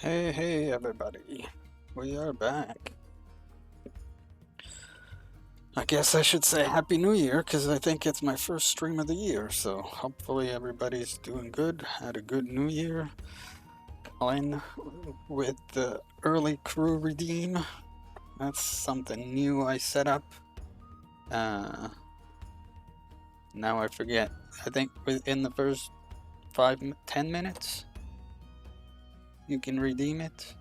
Hey, everybody. We are back. I guess I should say Happy New Year because I think it's my first stream of the year. So hopefully everybody's doing good, had a good New Year. Playing with the early crew redeem. That's something new I set up. Now I forget. I think within the first 10 minutes you can redeem it.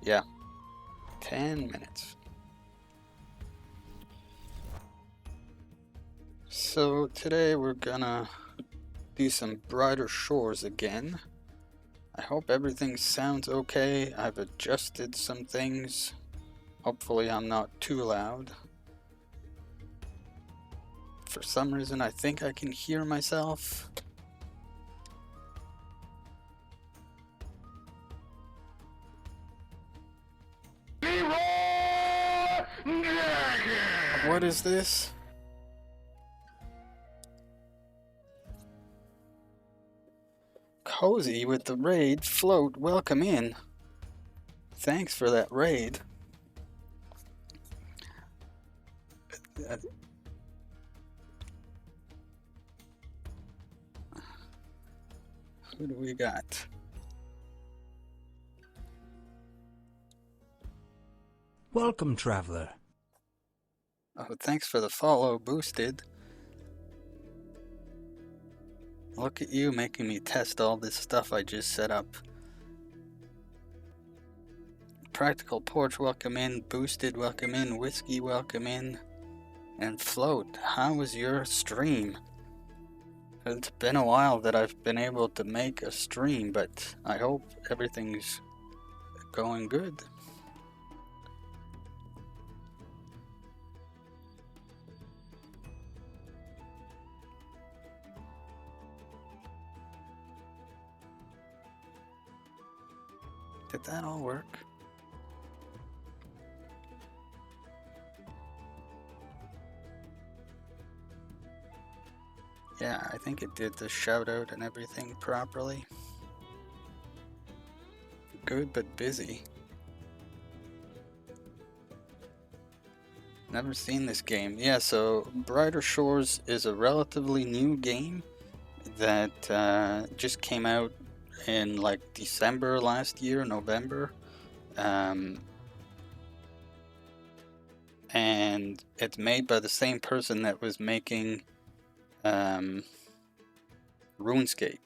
Yeah, 10 minutes. So today we're gonna do some brighter shores again. I hope everything sounds okay. I've adjusted some things. Hopefully I'm not too loud. For some reason I think I can hear myself. What is this? Cozy with the raid. Float, welcome in. Thanks for that raid. Who do we got? Welcome, traveler. Oh, thanks for the follow, Boosted. Look at you making me test all this stuff I just set up. Practical Porch, welcome in. Boosted, welcome in. Whiskey, welcome in. And Float, how was your stream? It's been a while that I've been able to make a stream, but I hope everything's going good. Did that all work? Yeah, I think it did the shout out and everything properly. Good but busy. Never seen this game. Yeah, so Brighter Shores is a relatively new game that just came out in like December last year, November. And it's made by the same person that was making RuneScape.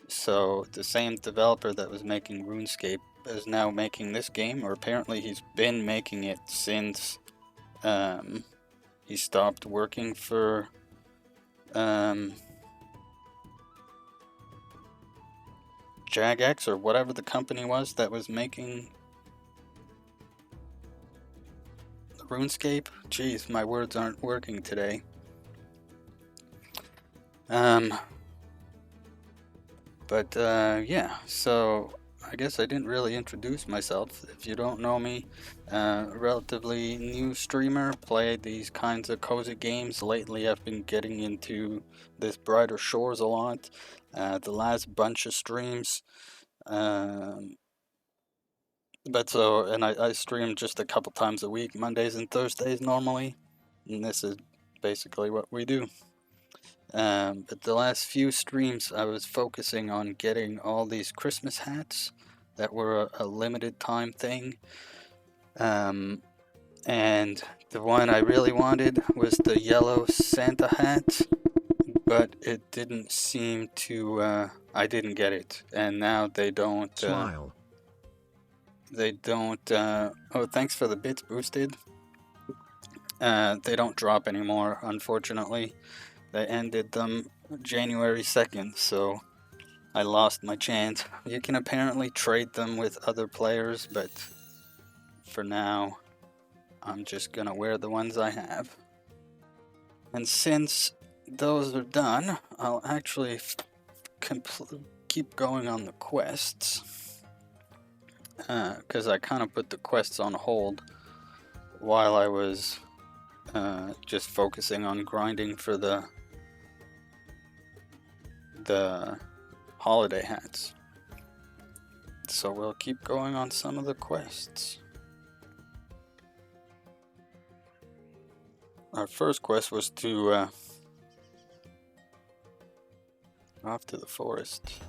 So the same developer that was making RuneScape is now making this game, or apparently he's been making it since he stopped working for Jagex or whatever the company was that was making RuneScape. Jeez, my words aren't working today. Yeah, so I guess I didn't really introduce myself. If you don't know me, relatively new streamer, play these kinds of cozy games. Lately I've been getting into this Brighter Shores a lot. The last bunch of streams. And I stream just a couple times a week, Mondays and Thursdays normally. And this is basically what we do. But the last few streams, I was focusing on getting all these Christmas hats that were a limited time thing. And the one I really wanted was the yellow Santa hat, but it didn't seem to, I didn't get it. And now they don't, Smile. Oh, thanks for the bits, Boosted. They don't drop anymore, unfortunately. They ended them January 2nd, so I lost my chance. You can apparently trade them with other players, but for now, I'm just gonna wear the ones I have. And since those are done, I'll actually keep going on the quests. Because I kind of put the quests on hold while I was just focusing on grinding for the the holiday hats. So we'll keep going on some of the quests. Our first quest was to off to the forest.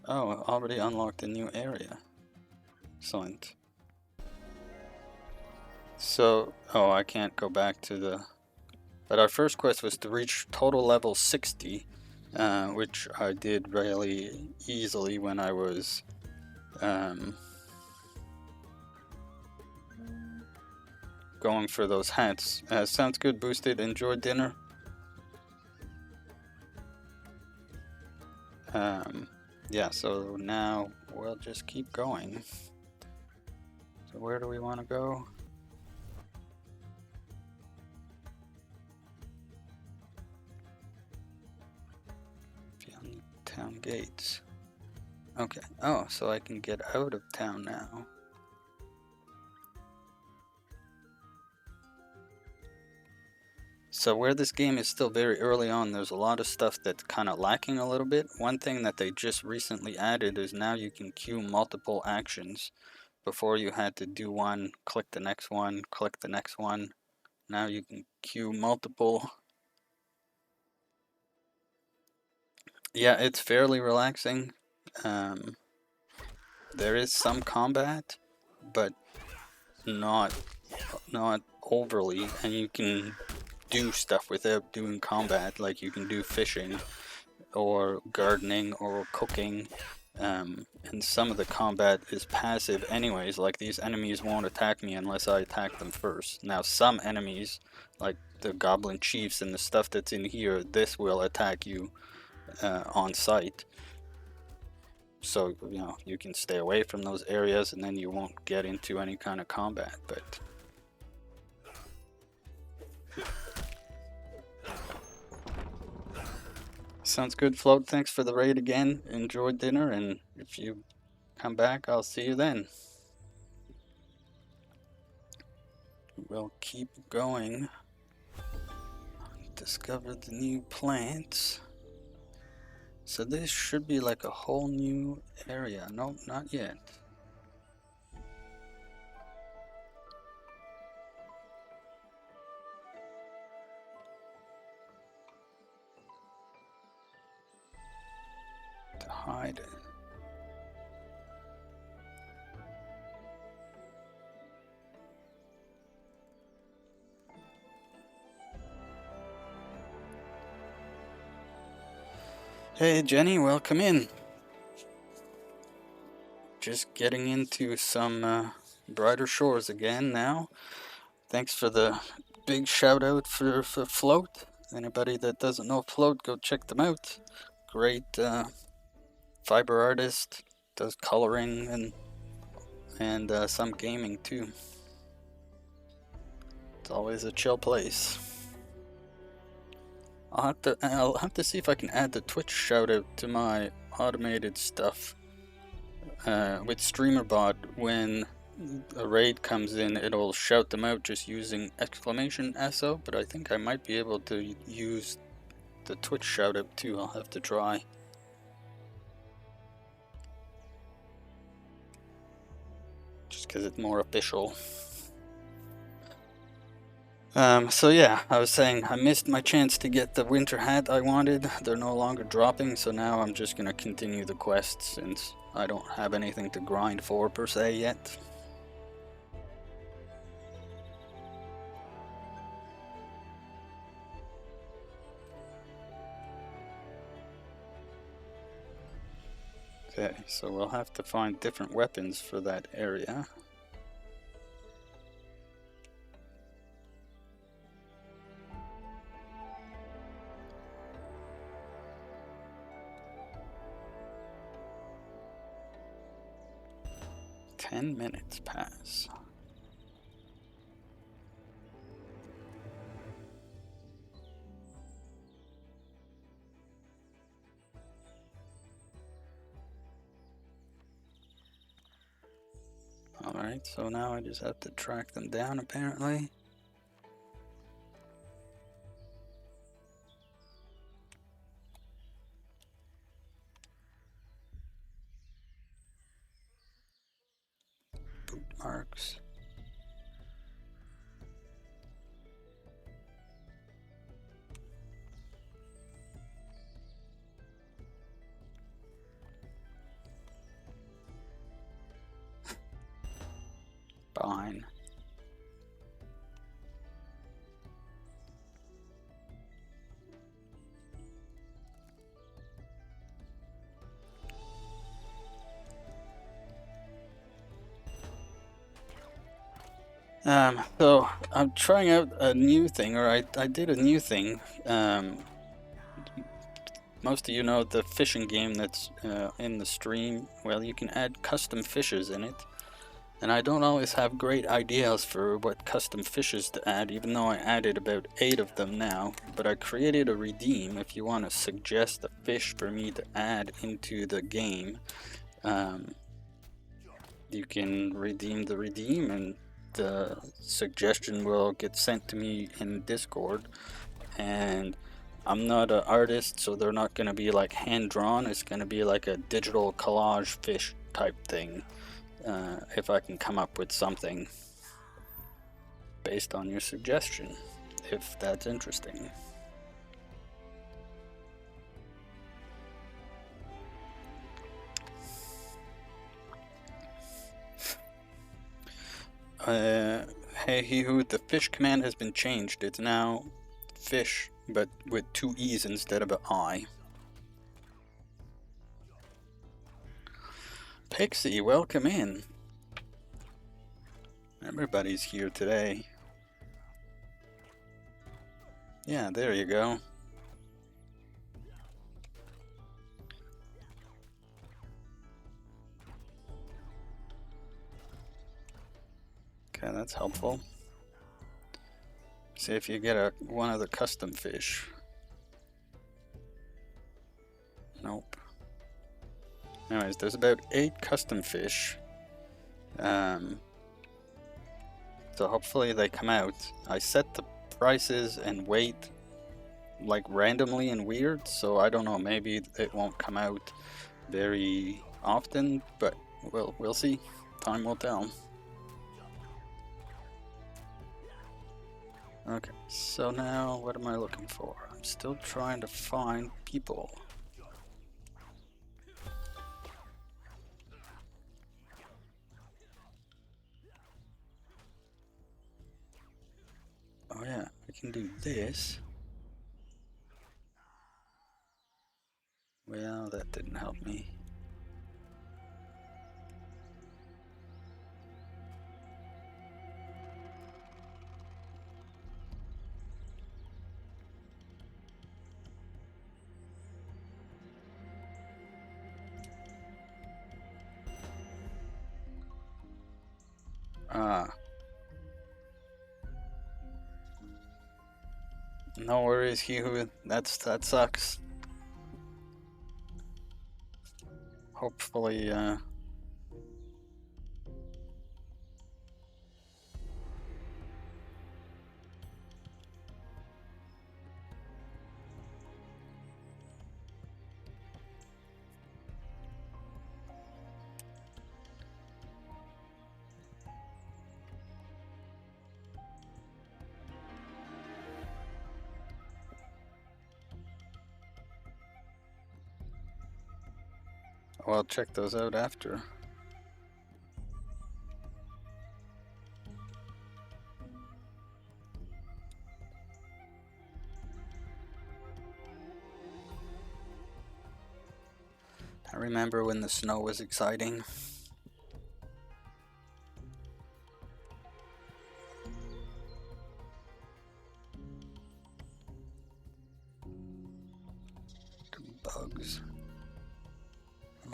Oh, already unlocked a new area. Excellent. So, oh, I can't go back to the... But our first quest was to reach total level 60, which I did really easily when I was going for those hats. Sounds good, Boosted. Enjoy dinner. Yeah, so now we'll just keep going. So where do we want to go? Beyond the town gates. Okay. Oh, so I can get out of town now. So where this game is still very early on, there's a lot of stuff that's kind of lacking a little bit. One thing that they just recently added is now you can queue multiple actions. Before you had to do one, click the next one, click the next one. Now you can queue multiple. Yeah, it's fairly relaxing. There is some combat, but not overly, and you can do stuff without doing combat, like you can do fishing or gardening or cooking, and some of the combat is passive anyways, like these enemies won't attack me unless I attack them first. Now some enemies, like the goblin chiefs and the stuff that's in here, this will attack you on sight. So, you know, you can stay away from those areas and then you won't get into any kind of combat, but... Sounds good, Float. Thanks for the raid again. Enjoy dinner, and if you come back, I'll see you then. We'll keep going. Discover the new plants. So this should be like a whole new area. Nope, not yet. To hide it. Hey Jenny, welcome in. Just getting into some brighter shores again now. Thanks for the big shout out for Float. Anybody that doesn't know Float, go check them out. Great fiber artist, does coloring and some gaming too. It's always a chill place. I'll have to see if I can add the Twitch shout out to my automated stuff. With StreamerBot, when a raid comes in, it'll shout them out just using exclamation SO, but I think I might be able to use the Twitch shout out too. I'll have to try. Just because it's more official. So yeah, I was saying I missed my chance to get the winter hat I wanted. They're no longer dropping, so now I'm just gonna continue the quest since I don't have anything to grind for per se yet. Okay, so we'll have to find different weapons for that area. Ten minutes pass. Alright, so now I just have to track them down apparently. marks. Fine. So I'm trying out a new thing, or I did a new thing. Most of you know the fishing game that's in the stream. Well, you can add custom fishes in it. And I don't always have great ideas for what custom fishes to add, even though I added about 8 of them now. But I created a redeem if you want to suggest a fish for me to add into the game. You can redeem the redeem, and the suggestion will get sent to me in Discord. And I'm not an artist, so they're not going to be like hand drawn. It's going to be like a digital collage fish type thing. If I can come up with something based on your suggestion, if that's interesting. Hey He-Hoo, the fish command has been changed. It's now fish, but with 2 E's instead of an I. Pixie, welcome in. Everybody's here today. Yeah, there you go. Okay, that's helpful. See if you get one of the custom fish. Nope. Anyways, there's about 8 custom fish. So hopefully they come out. I set the prices and weight like randomly and weird, so I don't know, maybe it won't come out very often, but we'll see. Time will tell. Okay, so now what am I looking for? I'm still trying to find people. Oh yeah, I can do this. Well, that didn't help me. Ah. No worries, Hugh. That sucks. Hopefully, I'll check those out after. I remember when the snow was exciting. Bugs.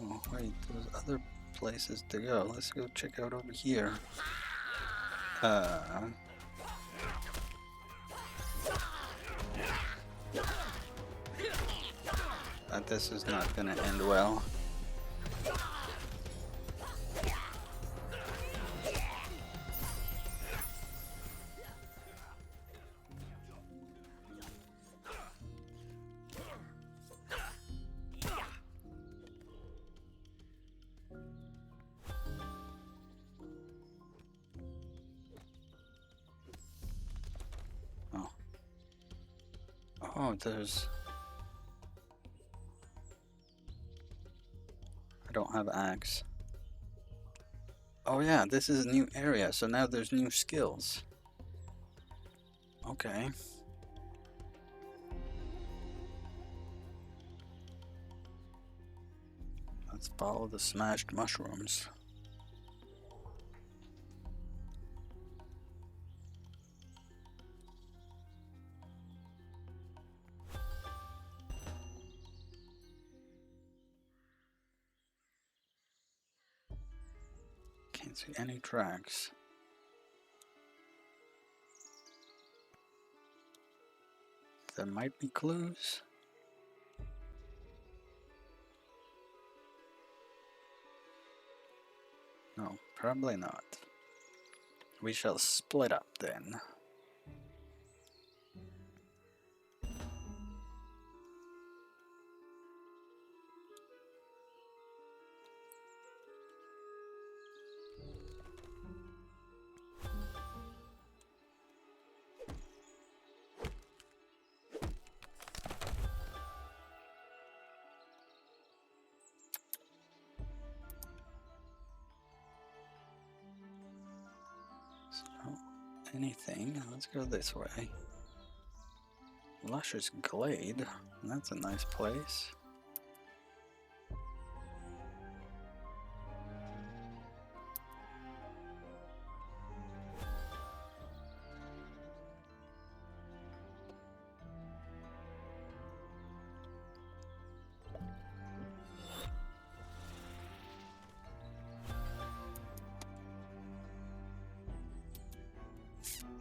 Oh, wait, there's other places to go. Let's go check out over here. This is not gonna end well. Oh, there's... I don't have axe. Oh yeah, this is a new area, so now there's new skills. Okay. Let's follow the smashed mushrooms. Can't see any tracks. There might be clues. No, probably not. We shall split up then. So, anything. Let's go this way. Luscious Glade. That's a nice place.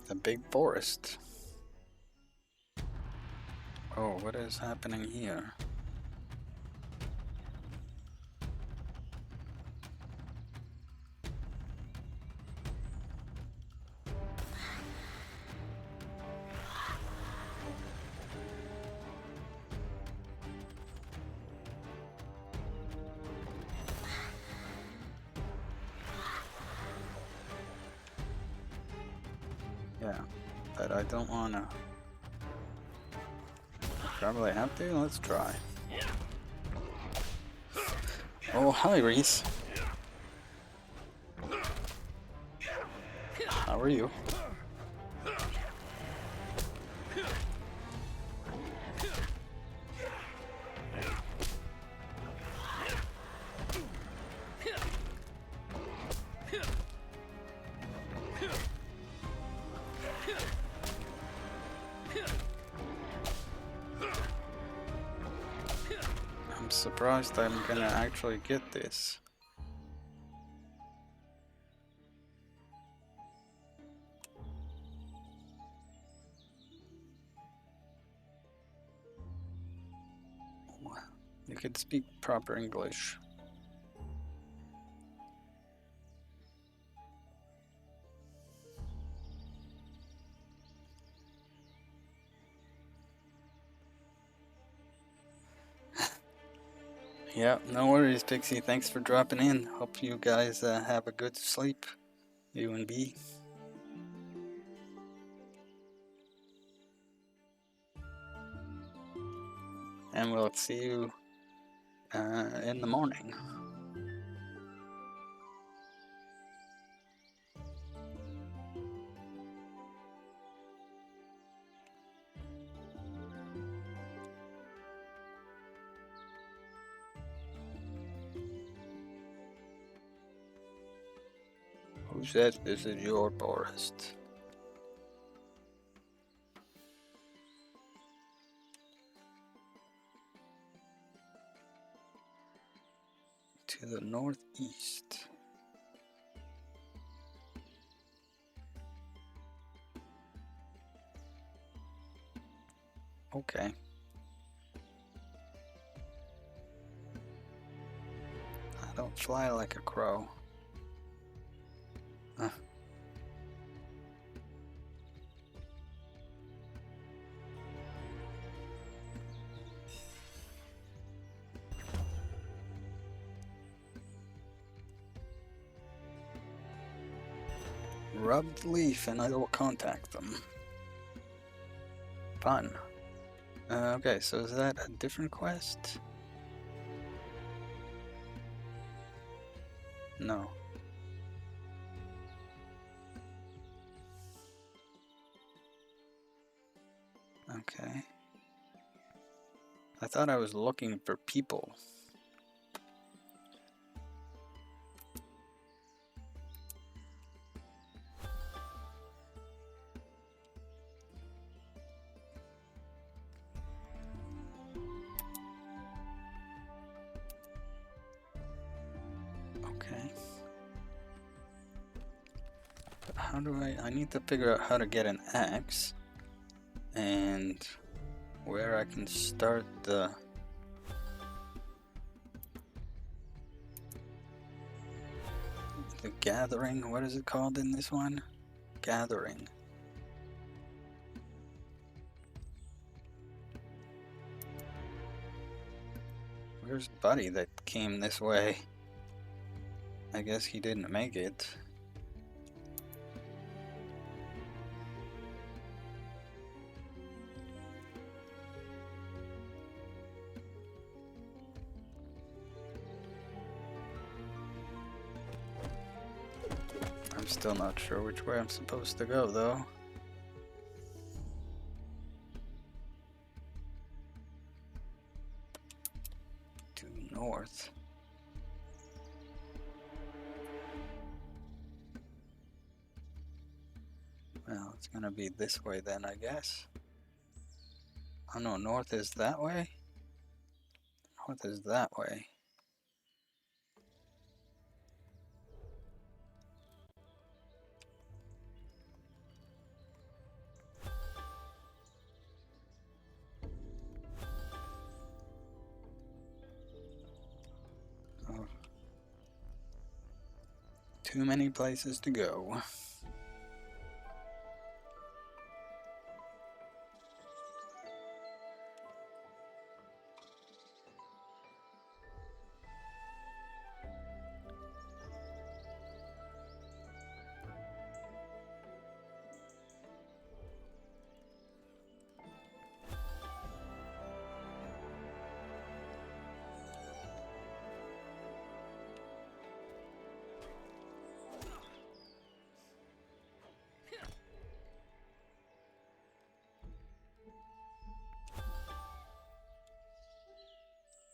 The big forest. Oh, what is happening here? Yeah, but I don't wanna. Probably have to. Let's try. Oh, hi, Reese. How are you? I'm surprised I'm gonna actually get this. You could speak proper English. Yeah, no worries, Pixie. Thanks for dropping in. Hope you guys have a good sleep. You and B. And we'll see you in the morning. Who says this is your forest? To the northeast. Okay. I don't fly like a crow. Rubbed leaf and I will contact them. Fun. Okay, so is that a different quest? No. Okay. I thought I was looking for people. Okay. But how do I need to figure out how to get an axe and where I can start the gathering. What is it called in this one? Gathering. Where's Buddy that came this way? I guess he didn't make it. I'm still not sure which way I'm supposed to go, though. Due north. Well, it's gonna be this way then, I guess. Oh no, north is that way? North is that way. Oh. Too many places to go.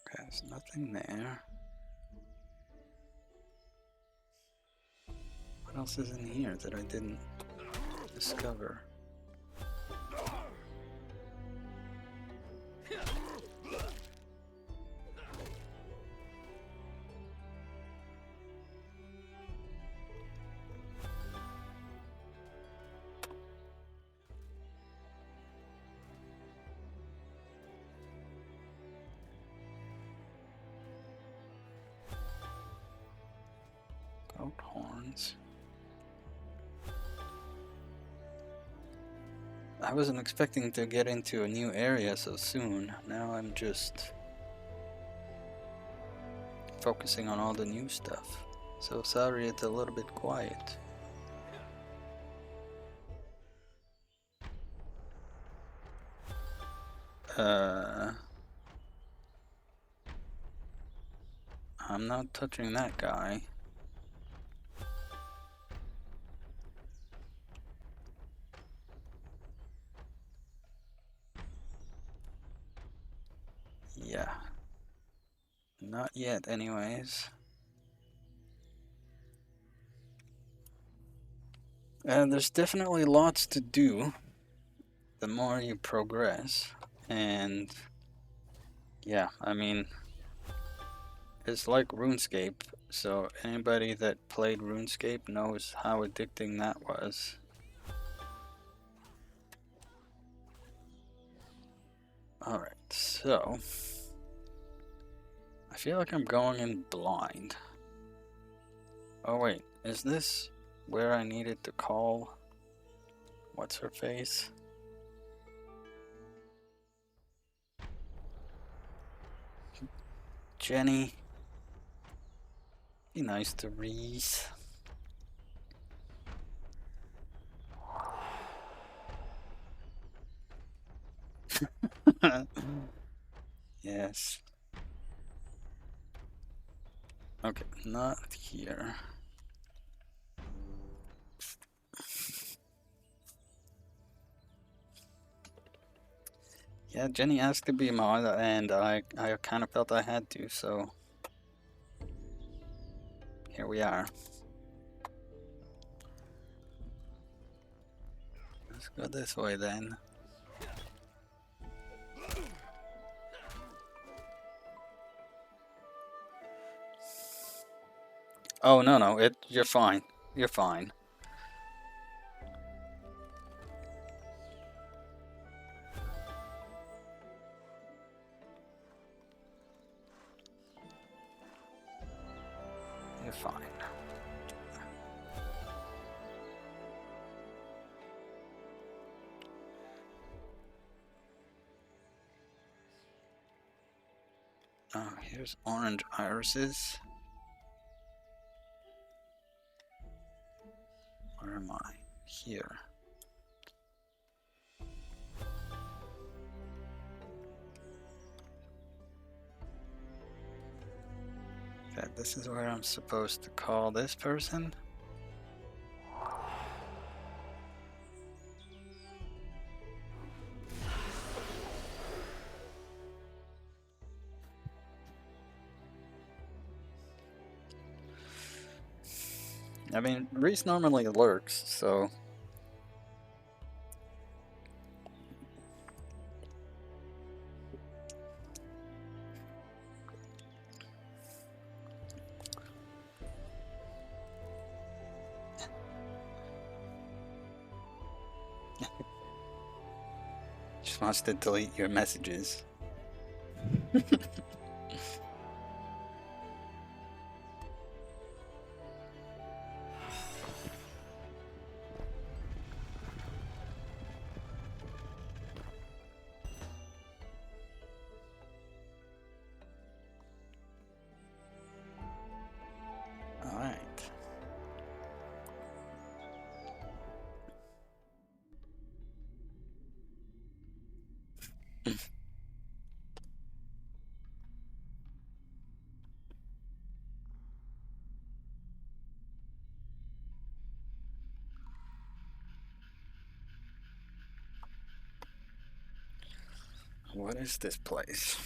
Okay, there's nothing there. What else is in here that I didn't discover? Goat horns. I wasn't expecting to get into a new area so soon. Now I'm just focusing on all the new stuff. So sorry it's a little bit quiet. I'm not touching that guy. Yeah. Not yet, anyways. There's definitely lots to do the more you progress. And yeah, I mean, it's like RuneScape. So anybody that played RuneScape knows how addicting that was. Alright, so I feel like I'm going in blind. Oh wait, is this where I needed to call what's her face? Jenny. Be nice to Reese. Yes. Okay, not here. Yeah, Jenny asked to be mod, and I kind of felt I had to, so here we are. Let's go this way then. Oh no, you're fine. You're fine. You're fine. Oh, here's orange irises. Where am I? Here. Okay, this is where I'm supposed to call this person. I mean, Reese normally lurks, so just wants to delete your messages. Alright. What is this place?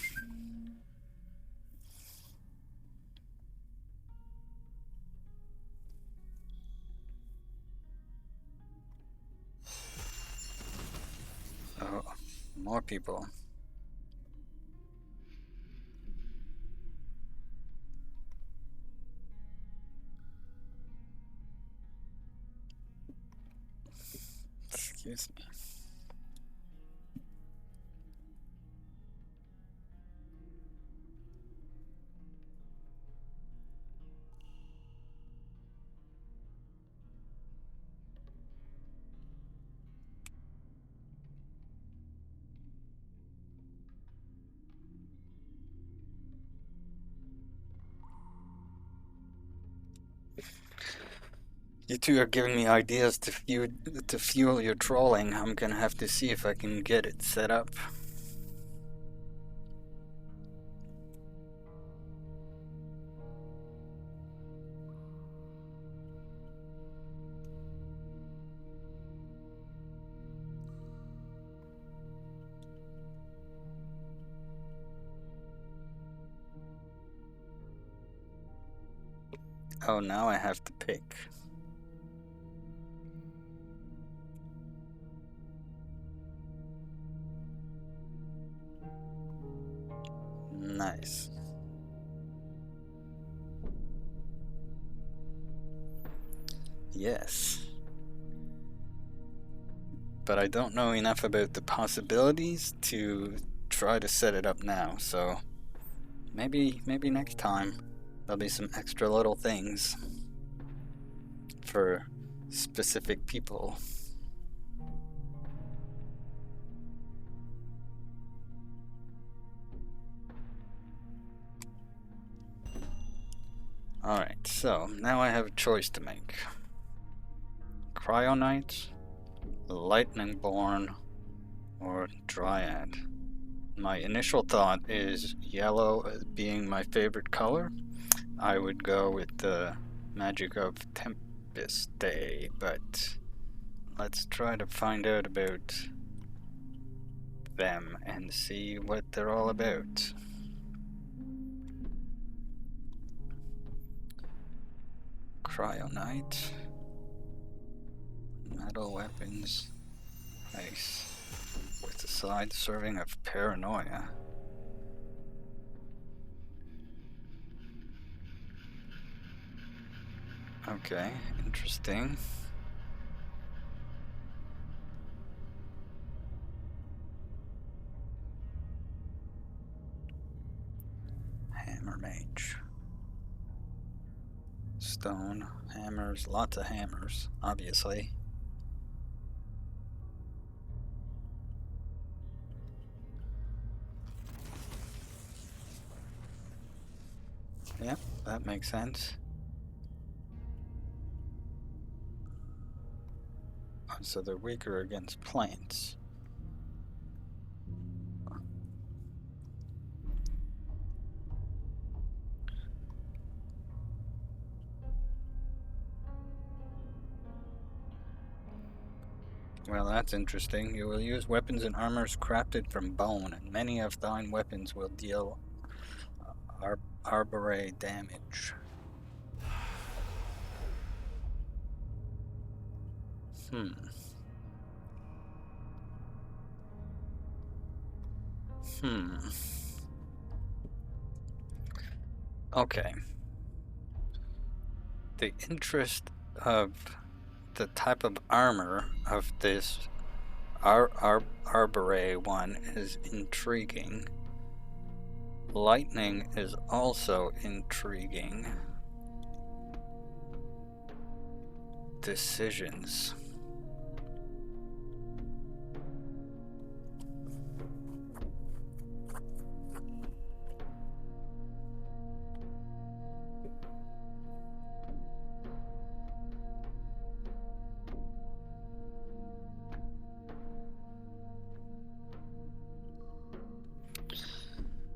Oh, more people. Excuse me. You two are giving me ideas to fuel your trolling. I'm gonna have to see if I can get it set up. Oh, now I have to pick. Nice. Yes. But I don't know enough about the possibilities to try to set it up now, so maybe next time there'll be some extra little things for specific people. Alright, so now I have a choice to make. Cryonite, Lightningborn, or Dryad. My initial thought is yellow as being my favorite color. I would go with the magic of Tempest Day, but let's try to find out about them and see what they're all about. Cryonite. Metal weapons. Nice. With a side serving of paranoia. Okay, interesting. Hammer mage. Stone, hammers, lots of hammers, obviously. Yep, that makes sense. So they're weaker against plants. Well, that's interesting. You will use weapons and armors crafted from bone, and many of thine weapons will deal arbore damage. Hmm. Hmm. Okay. The interest of the type of armor of this arbore one is intriguing. Lightning is also intriguing. Decisions.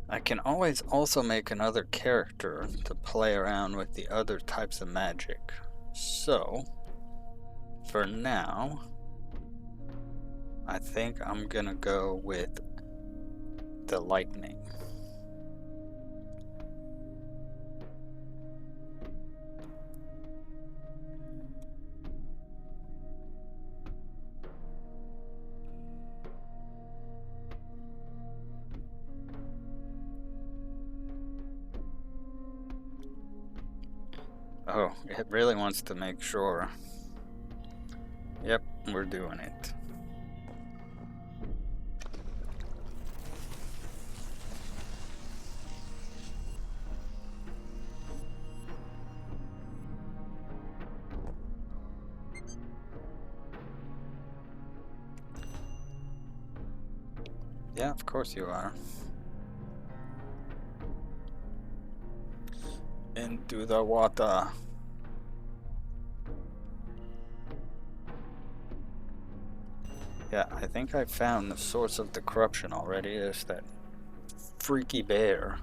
I can always also make another character to play around with the other types of magic. So, for now, I think I'm gonna go with the lightning. Oh, it really wants to make sure. Yep, we're doing it. Yeah, of course you are. Into the water. Yeah, I think I found the source of the corruption already. Is that freaky bear.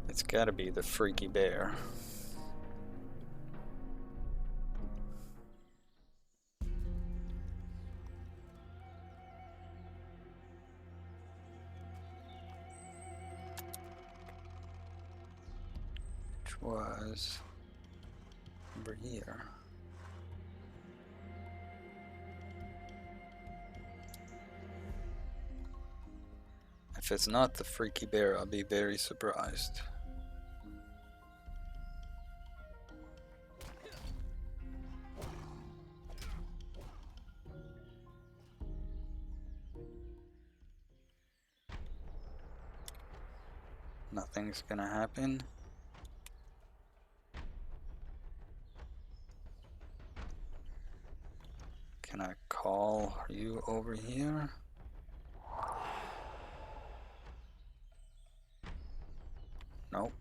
It's gotta be the freaky bear. Which was over here. If it's not the freaky bear, I'll be very surprised. Nothing's gonna happen. Can I call you over here? Nope.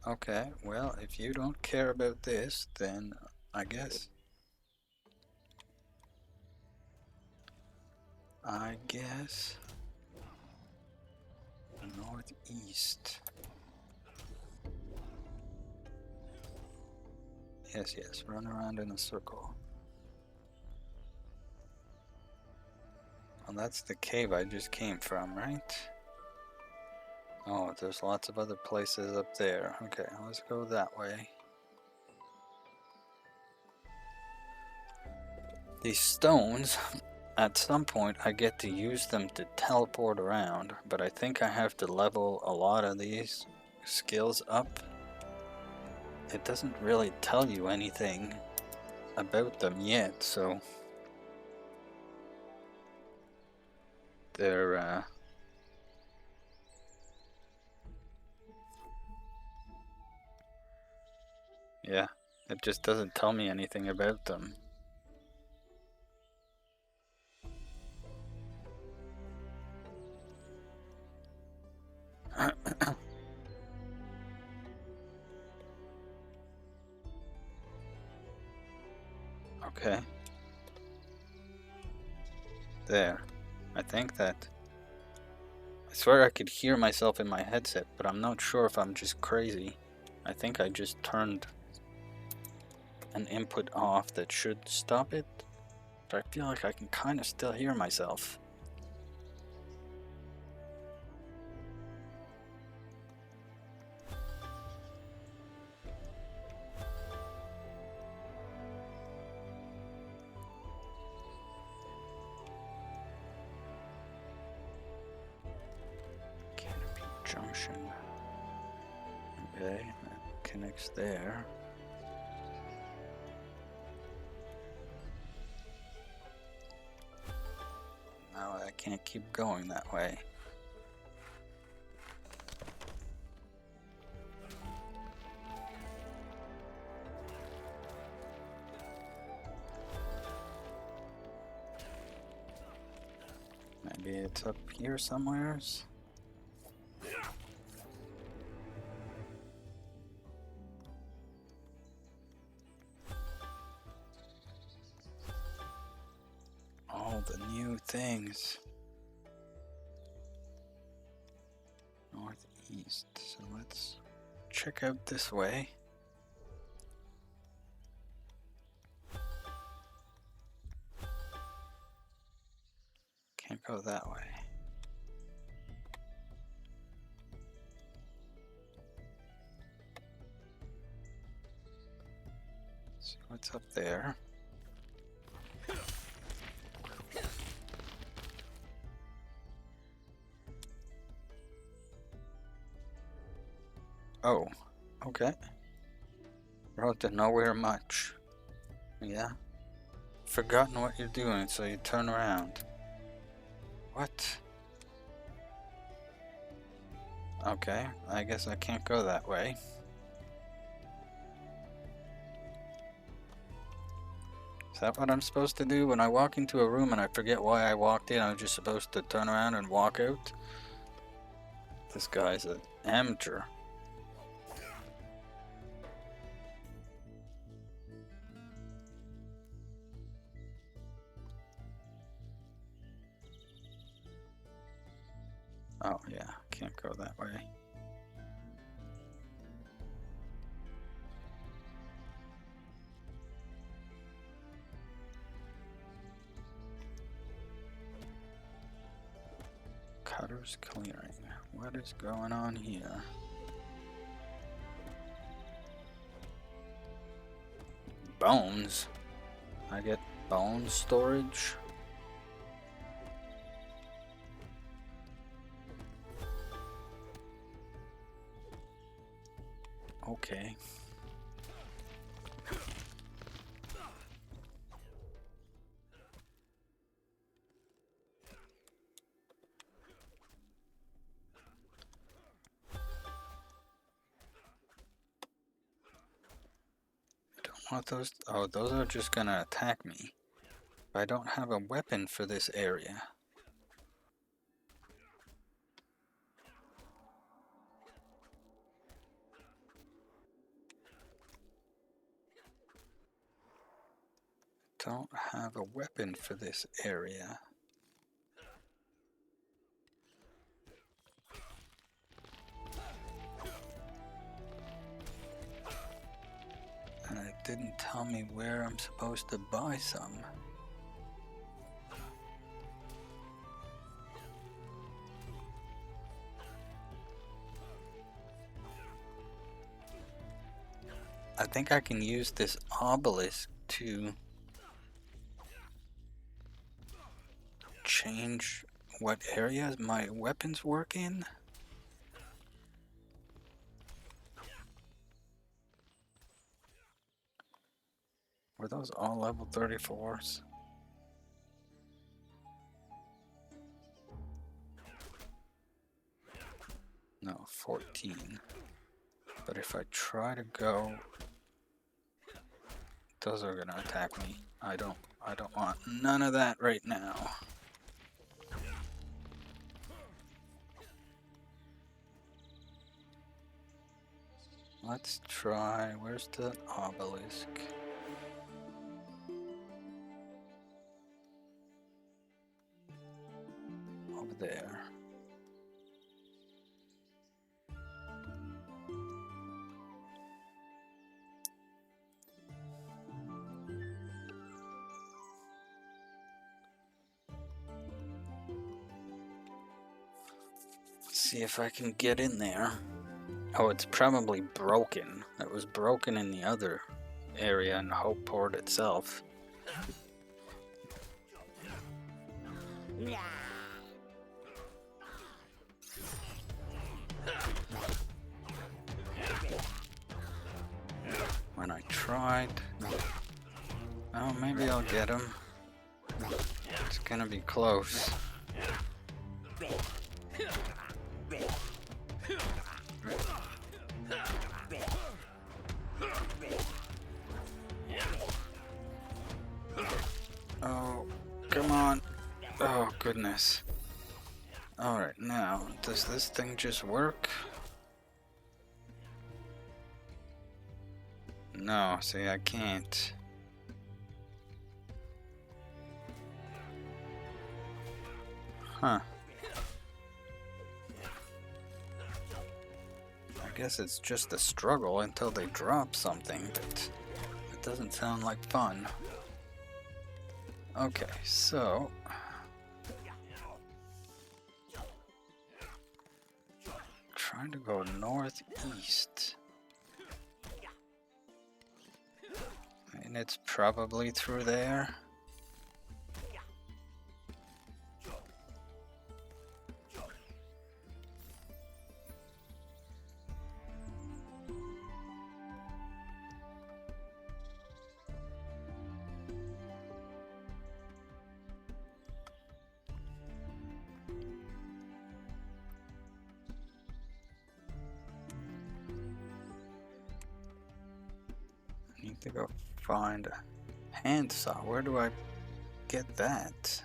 Okay, well, if you don't care about this, then I guess. I guess. Northeast. Yes, yes, run around in a circle. Well, that's the cave I just came from, right? Oh, there's lots of other places up there. Okay, let's go that way. These stones, at some point I get to use them to teleport around, but I think I have to level a lot of these skills up. It doesn't really tell you anything about them yet, so they're yeah, it just doesn't tell me anything about them. Okay. There. I think that. I swear I could hear myself in my headset, but I'm not sure if I'm just crazy. I think I just turned an input off that should stop it, but I feel like I can kind of still hear myself. Canopy Junction. Okay, that connects there. Now I can't keep going that way. Maybe it's up here somewheres. All the new things. Northeast. So let's check out this way. Can't go that way. See what's up there. Oh, okay. Road to nowhere much. Yeah. Forgotten what you're doing, so you turn around. What? Okay, I guess I can't go that way. Is that what I'm supposed to do? When I walk into a room and I forget why I walked in, I'm just supposed to turn around and walk out? This guy's an amateur. Oh, yeah, can't go that way. Cutter's Clearing. What is going on here? Bones? I get bone storage? Okay. What those? Oh, those are just gonna attack me. I don't have a weapon for this area. don't have a weapon for this area. And it didn't tell me where I'm supposed to buy some. I think I can use this obelisk to change what areas my weapons work in. Were those all level 34s? No, 14. But if I try to go, those are gonna attack me. I don't want none of that right now. Let's try, where's the obelisk? Over there. See if I can get in there. Oh, it's probably broken. It was broken in the other area in Hopeport itself. When I tried... Oh, maybe I'll get him. It's gonna be close. Oh, come on. Oh, goodness. Alright, now, does this thing just work? No, see, I can't. Huh. I guess it's just a struggle until they drop something, but it doesn't sound like fun. Okay, so... trying to go northeast. And it's probably through there. I need to go find a handsaw. Where do I get that?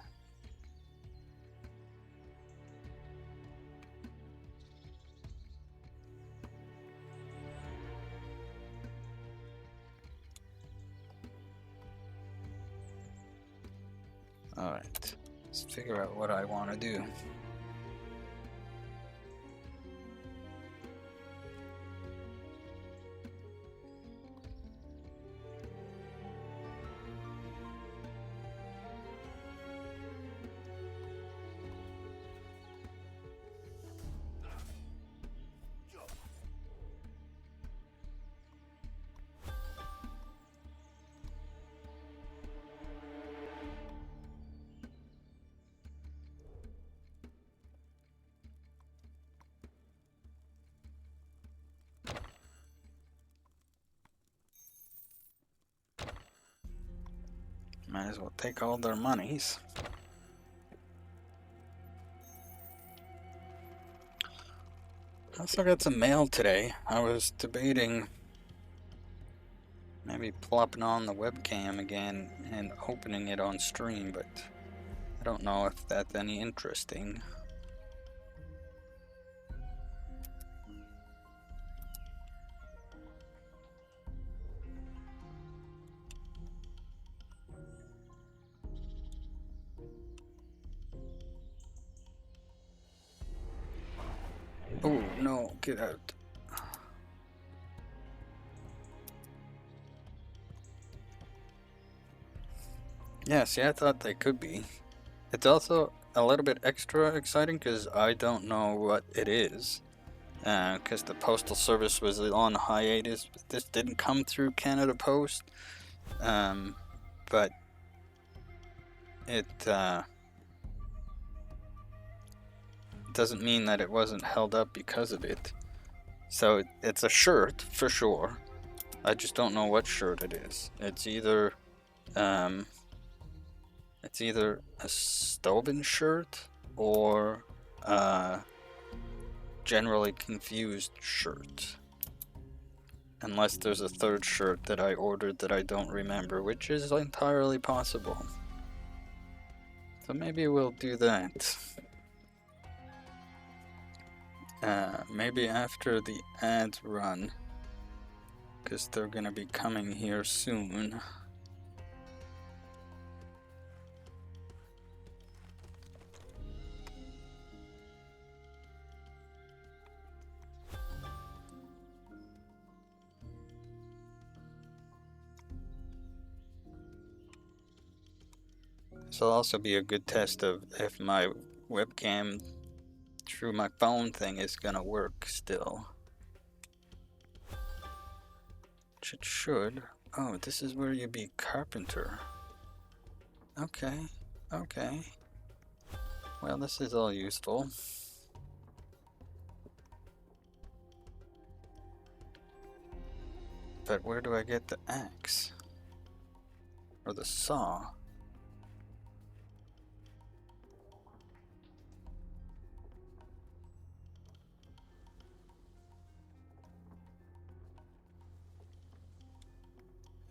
Alright, let's figure out what I want to do. Might as well take all their monies. I also got some mail today. I was debating maybe plopping on the webcam again and opening it on stream, but I don't know if that's any interesting. check it out. Yeah, see, I thought they could be. It's also a little bit extra exciting because I don't know what it is. Because the Postal Service was on hiatus. This didn't come through Canada Post. But it doesn't mean that it wasn't held up because of it. So it's a shirt for sure. I just don't know what shirt it is. It's either a Stoven shirt or a generally confused shirt. Unless there's a third shirt that I ordered that I don't remember, which is entirely possible. So maybe we'll do that. Maybe after the ads run, because they're gonna be coming here soon. This will also be a good test of if my webcam through my phone thing is gonna work still. Which it should. Oh, this is where you be carpenter. Okay, okay. Well, this is all useful. But where do I get the axe? Or the saw?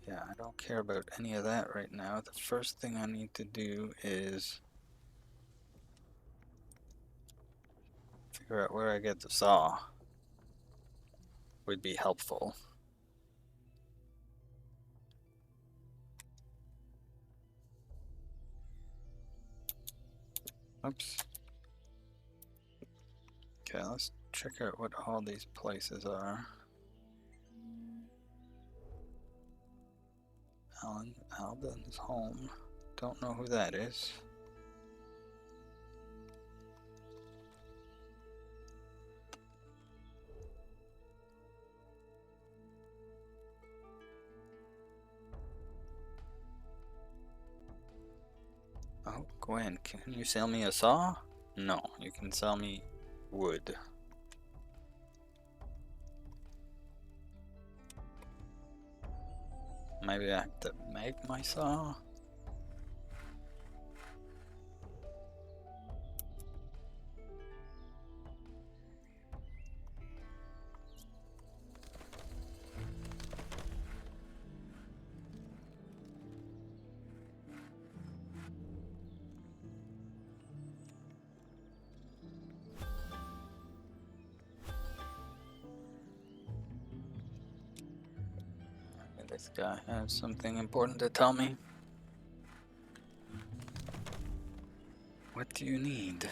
Yeah, I don't care about any of that right now. The first thing I need to do is figure out where I get the saw. Would be helpful. Oops. Okay, let's check out what all these places are. Alden's home. Don't know who that is. Oh, Gwen, can you sell me a saw? No, you can sell me wood. Maybe I have to make my saw? This guy has something important to tell me. What do you need?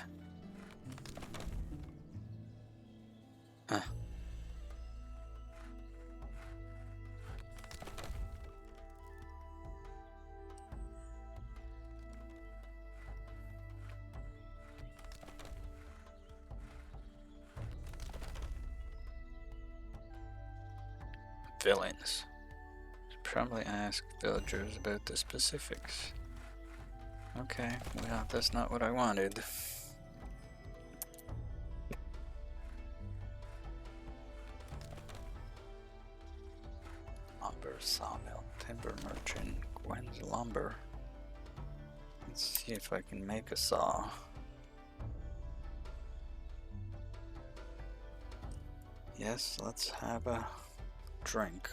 Villains. Should probably ask villagers about the specifics. Okay, well, that's not what I wanted. Lumber, sawmill, timber merchant, Gwen's lumber. Let's see if I can make a saw. Yes, let's have a drink.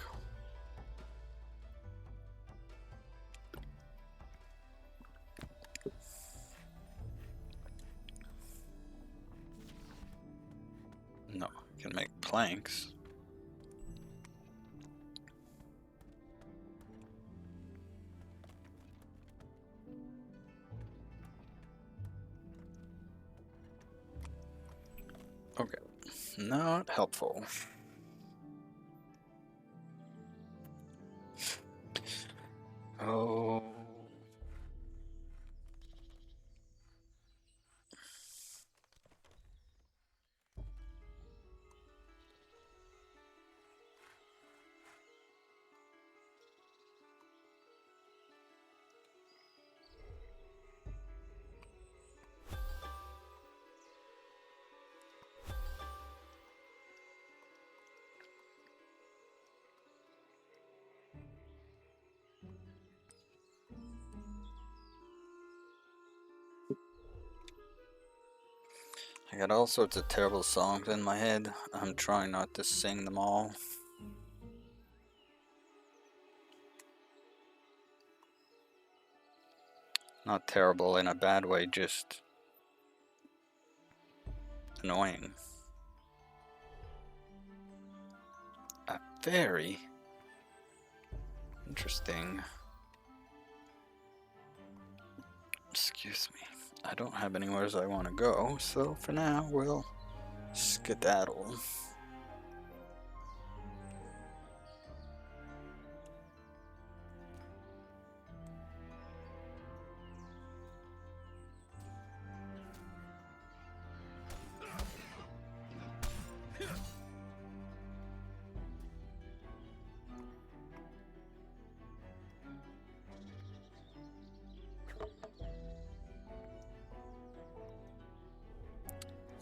No, I can make planks. Okay, Not helpful. Oh. I got all sorts of terrible songs in my head. I'm trying not to sing them all. Not terrible in a bad way, just annoying. Very interesting. Excuse me. I don't have anywhere I want to go, so for now we'll skedaddle.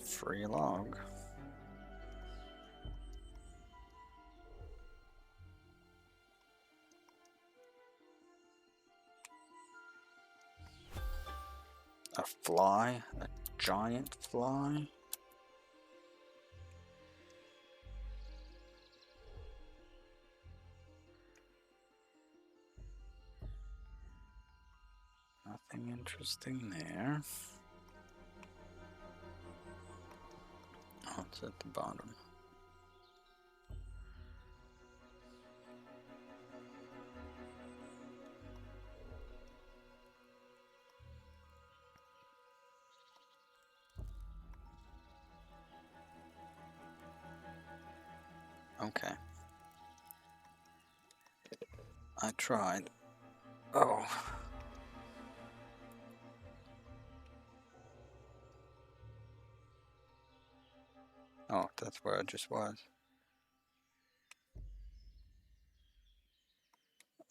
Free log. A fly? A giant fly? Nothing interesting there. Oh, it's at the bottom. Okay. I tried. Oh. Oh, that's where I just was.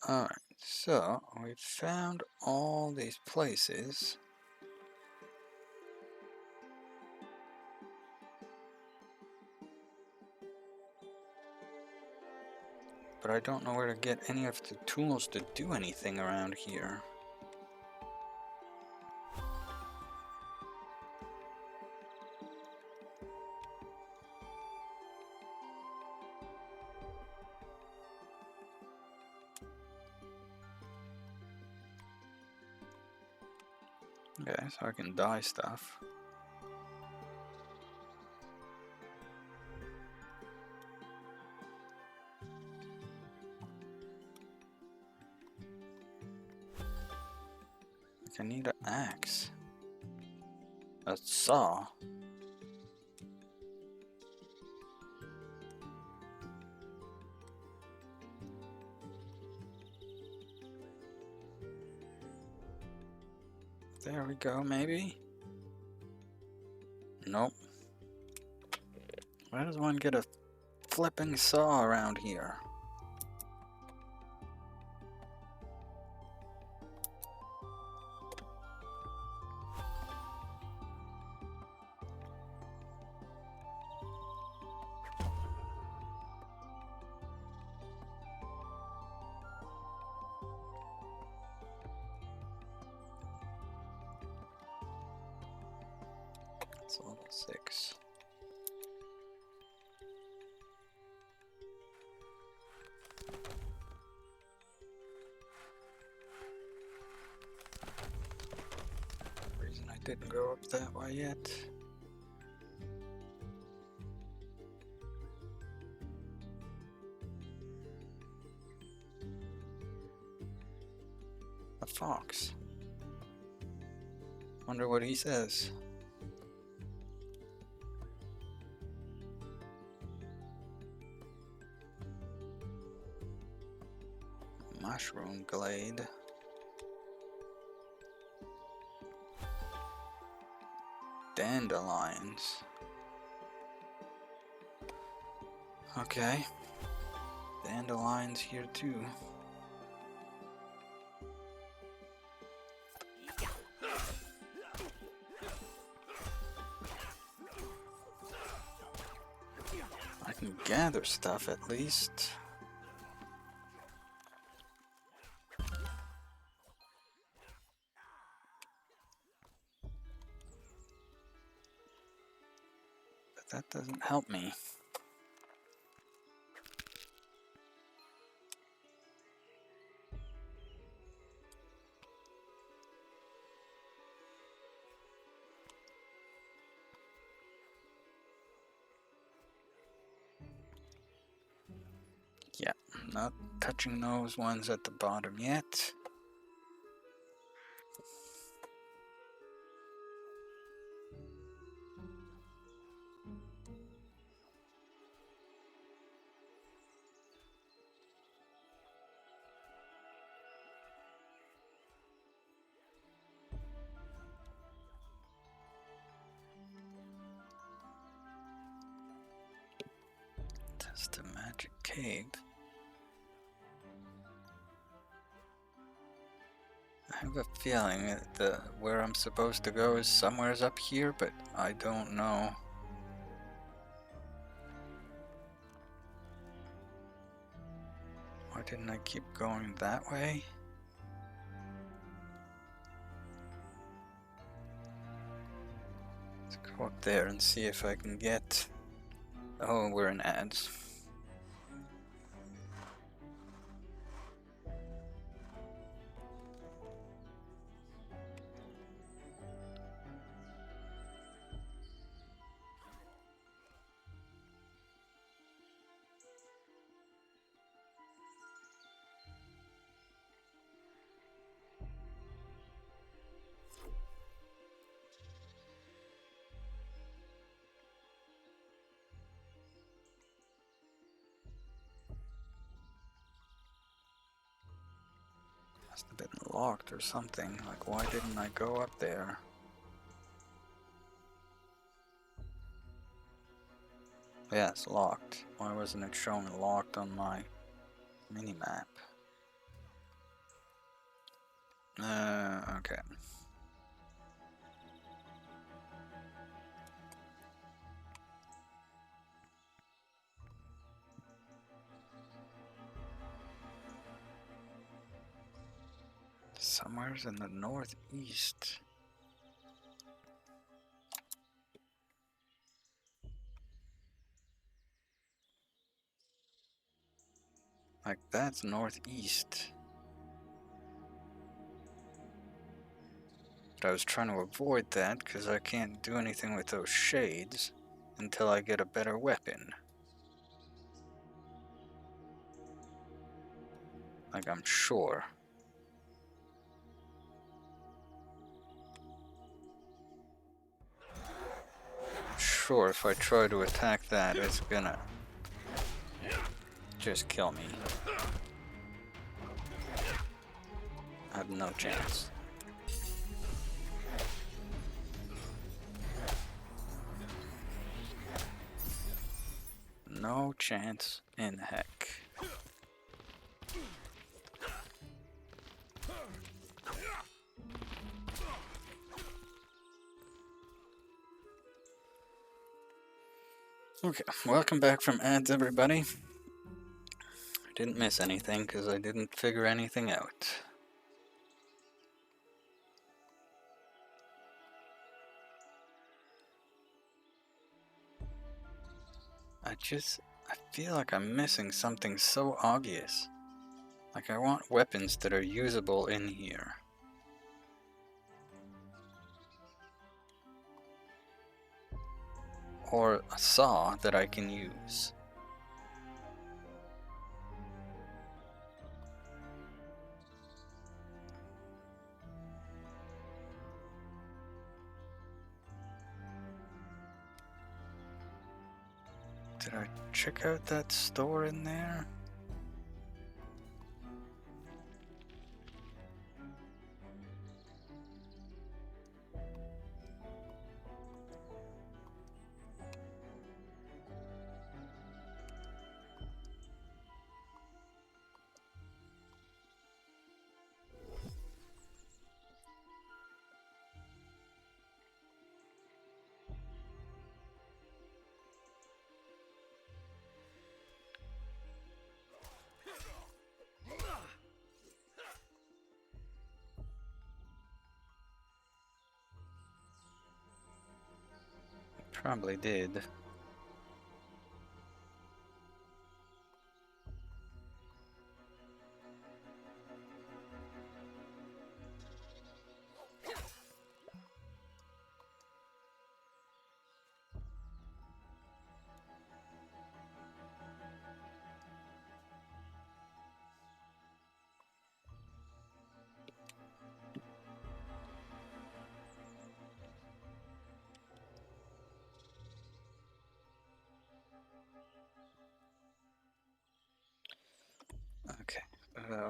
Alright, so we've found all these places. But I don't know where to get any of the tools to do anything around here. Okay, so I can dye stuff. I need an axe. A saw. There we go, maybe? Nope. Where does one get a flipping saw around here? It's level 6. Reason I didn't go up that way yet. A fox. Wonder what he says. Mushroom glade. Dandelions. Okay. Dandelions here too. I can gather stuff at least. But that doesn't help me. Yeah, not touching those ones at the bottom yet. Test a magic cave. I have a feeling that where I'm supposed to go is somewhere's up here, but I don't know. Why didn't I keep going that way? Let's go up there and see if I can get... Oh, we're in ads. Must have been locked or something. Like, why didn't I go up there? Yeah, it's locked. Why wasn't it showing locked on my mini-map? Okay. Somewhere's in the northeast. Like, that's northeast. But I was trying to avoid that because I can't do anything with those shades until I get a better weapon. Like, I'm sure. Sure, if I try to attack that, it's gonna just kill me. I have no chance. No chance in heck. Okay, welcome back from ads, everybody. I didn't miss anything because I didn't figure anything out. I feel like I'm missing something so obvious. Like, I want weapons that are usable in here. Or a saw that I can use. Did I check out that store in there? Probably did. Okay,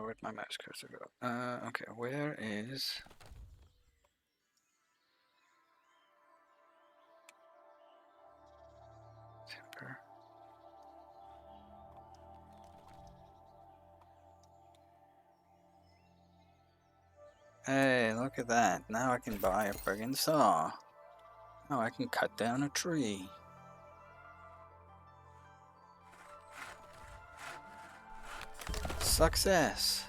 where'd my mouse cursor go? Okay, where is... Timber? Hey, look at that. Now I can buy a friggin' saw. Now I can cut down a tree. Success!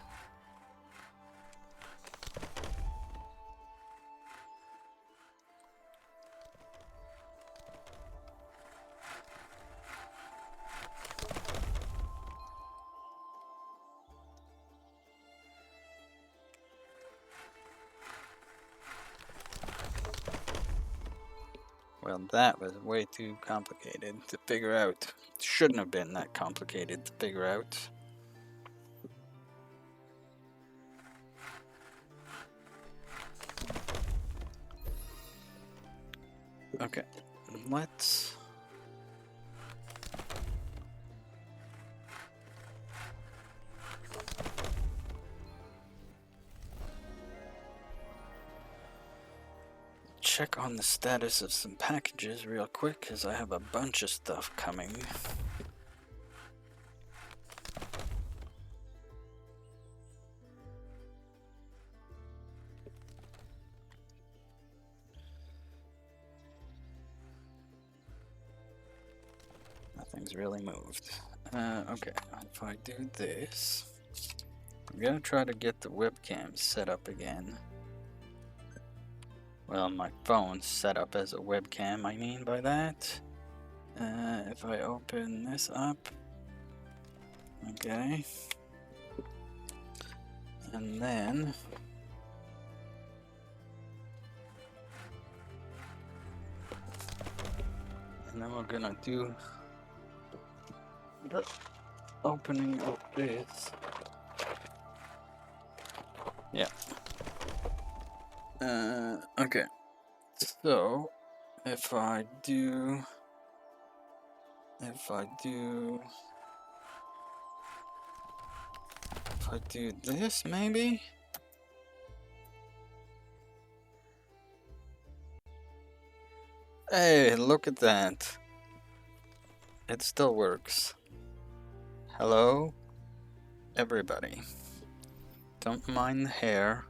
Well, that was way too complicated to figure out. It shouldn't have been that complicated to figure out. Okay, let's... check on the status of some packages real quick, because I have a bunch of stuff coming. Nothing's really moved. Okay, if I do this, I'm gonna try to get the webcam set up again. Well, my phone's set up as a webcam, I mean by that. If I open this up, okay, and then we're gonna do the opening of this. Yeah. Okay. So, if I do this, maybe? Hey, look at that. It still works. Hello, everybody. Don't mind the hair.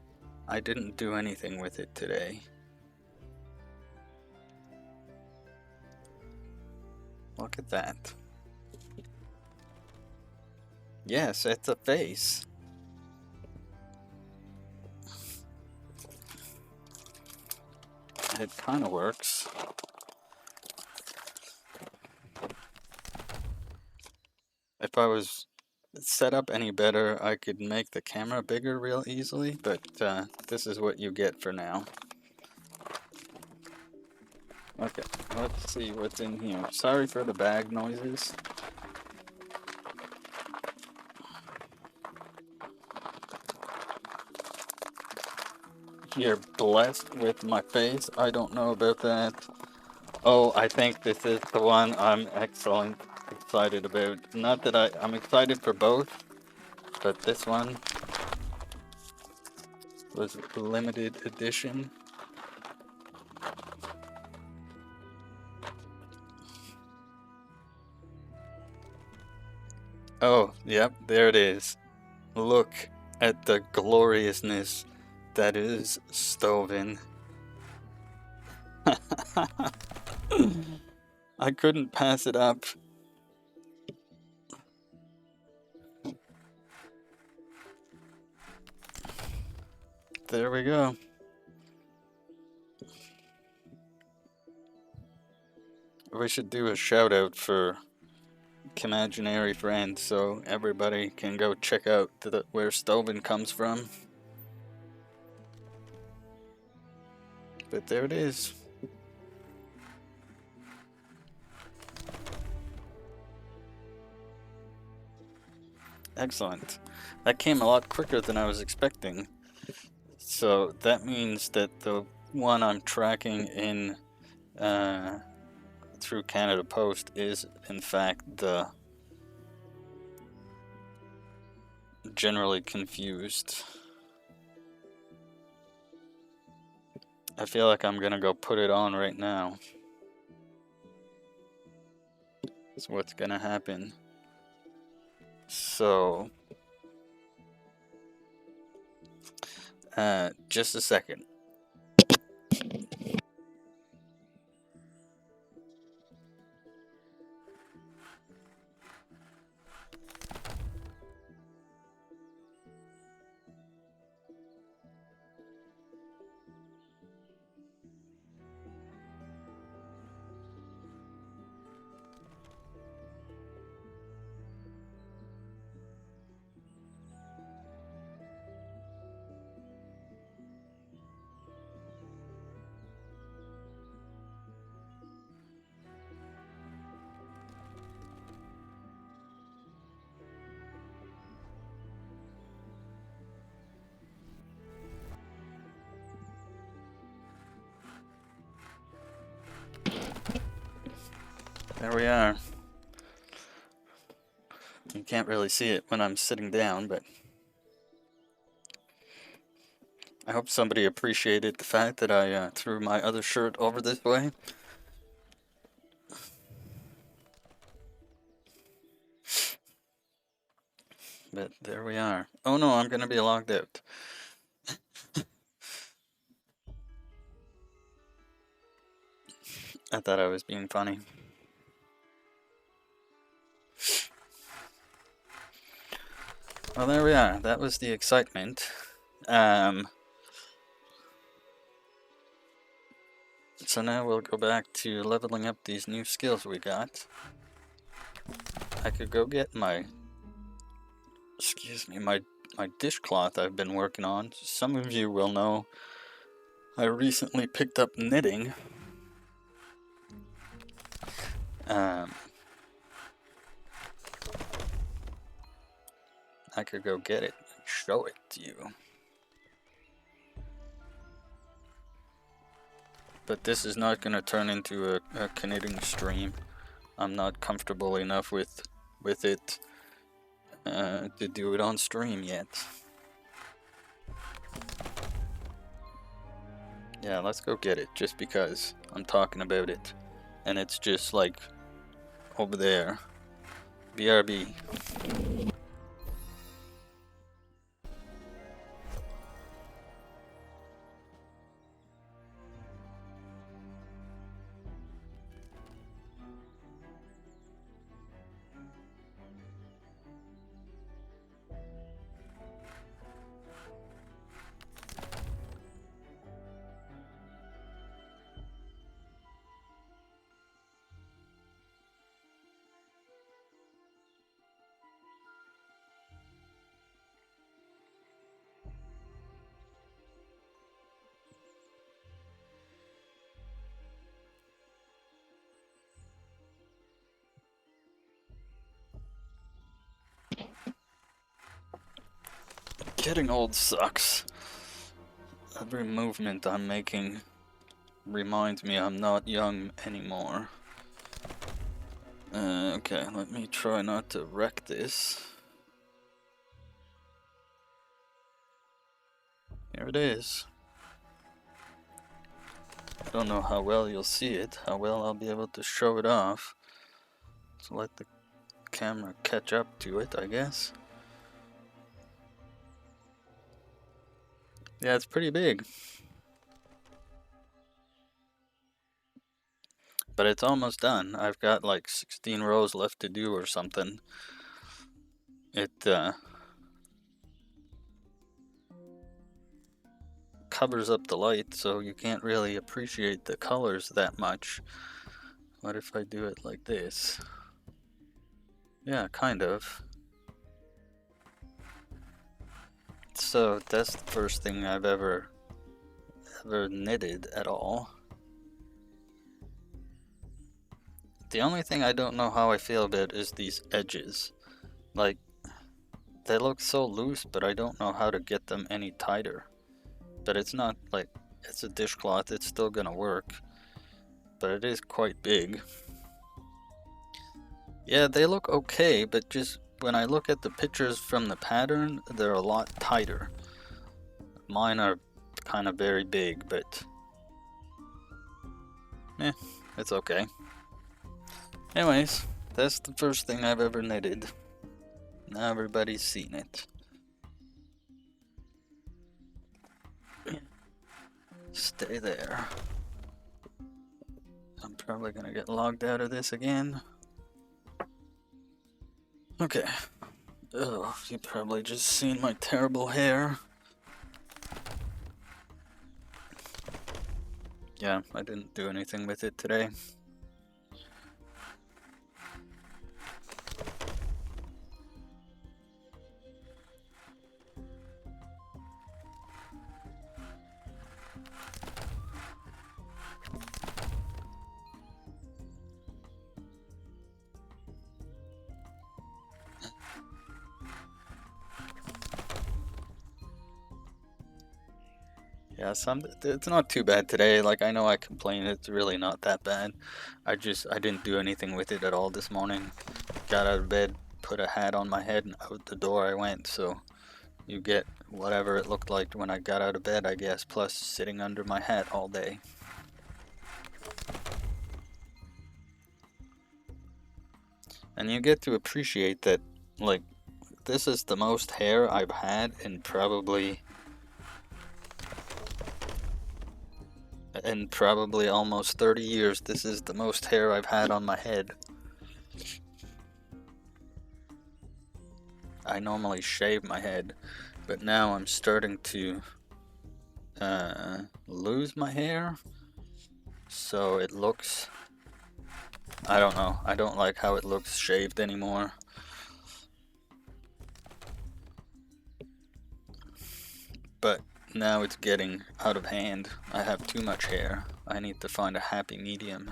I didn't do anything with it today. Look at that. Yes, it's a face. It kind of works. If I was set up any better, I could make the camera bigger real easily, but this is what you get for now. Okay, let's see what's in here. Sorry for the bag noises. You're blessed with my face. I don't know about that. Oh, I think this is the one I'm excited about. Not that I'm excited for both, but this one was limited edition. Oh, yep, there it is. Look at the gloriousness that is Stovin. I couldn't pass it up. There we go. We should do a shout out for Imaginary Friend so everybody can go check out where Stovin comes from. But there it is. Excellent. That came a lot quicker than I was expecting. So that means that the one I'm tracking in through Canada Post is in fact the generally confused. I feel like I'm gonna go put it on right now. That's what's gonna happen. So, just a second. There we are. You can't really see it when I'm sitting down, but I hope somebody appreciated the fact that I threw my other shirt over this way. But there we are. Oh no, I'm gonna be logged out. I thought I was being funny. Well, there we are. That was the excitement. So now we'll go back to leveling up these new skills we got. I could go get my dishcloth I've been working on. Some of you will know I recently picked up knitting. I could go get it and show it to you. But this is not going to turn into a knitting stream. I'm not comfortable enough with it to do it on stream yet. Yeah, let's go get it just because I'm talking about it. And it's just like over there. BRB. Getting old sucks. Every movement I'm making reminds me I'm not young anymore. Okay, let me try not to wreck this. Here it is. I don't know how well you'll see it, how well I'll be able to show it off. So let the camera catch up to it, I guess. Yeah, it's pretty big. But it's almost done. I've got like 16 rows left to do or something. It covers up the light, so you can't really appreciate the colors that much. What if I do it like this? Yeah, kind of. So that's the first thing I've ever knitted at all. The only thing I don't know how I feel about is these edges. Like, they look so loose, but I don't know how to get them any tighter. But it's not like it's a dishcloth, it's still gonna work. But it is quite big. Yeah, they look okay, but just when I look at the pictures from the pattern, they're a lot tighter. Mine are kind of very big, but it's okay. Anyways, that's the first thing I've ever knitted. Now everybody's seen it. Stay there. I'm probably gonna get logged out of this again. Okay. Oh, you probably just seen my terrible hair. Yeah, I didn't do anything with it today. Yeah, it's not too bad today. Like, I know I complain, it's really not that bad. I didn't do anything with it at all this morning. Got out of bed, put a hat on my head, and out the door I went. So you get whatever it looked like when I got out of bed, I guess, plus sitting under my hat all day. And you get to appreciate that, like, this is the most hair I've had in probably almost 30 years. This is the most hair I've had on my head. I normally shave my head, but now I'm starting to lose my hair, so it looks, I don't know, I don't like how it looks shaved anymore. But now it's getting out of hand. I have too much hair. I need to find a happy medium.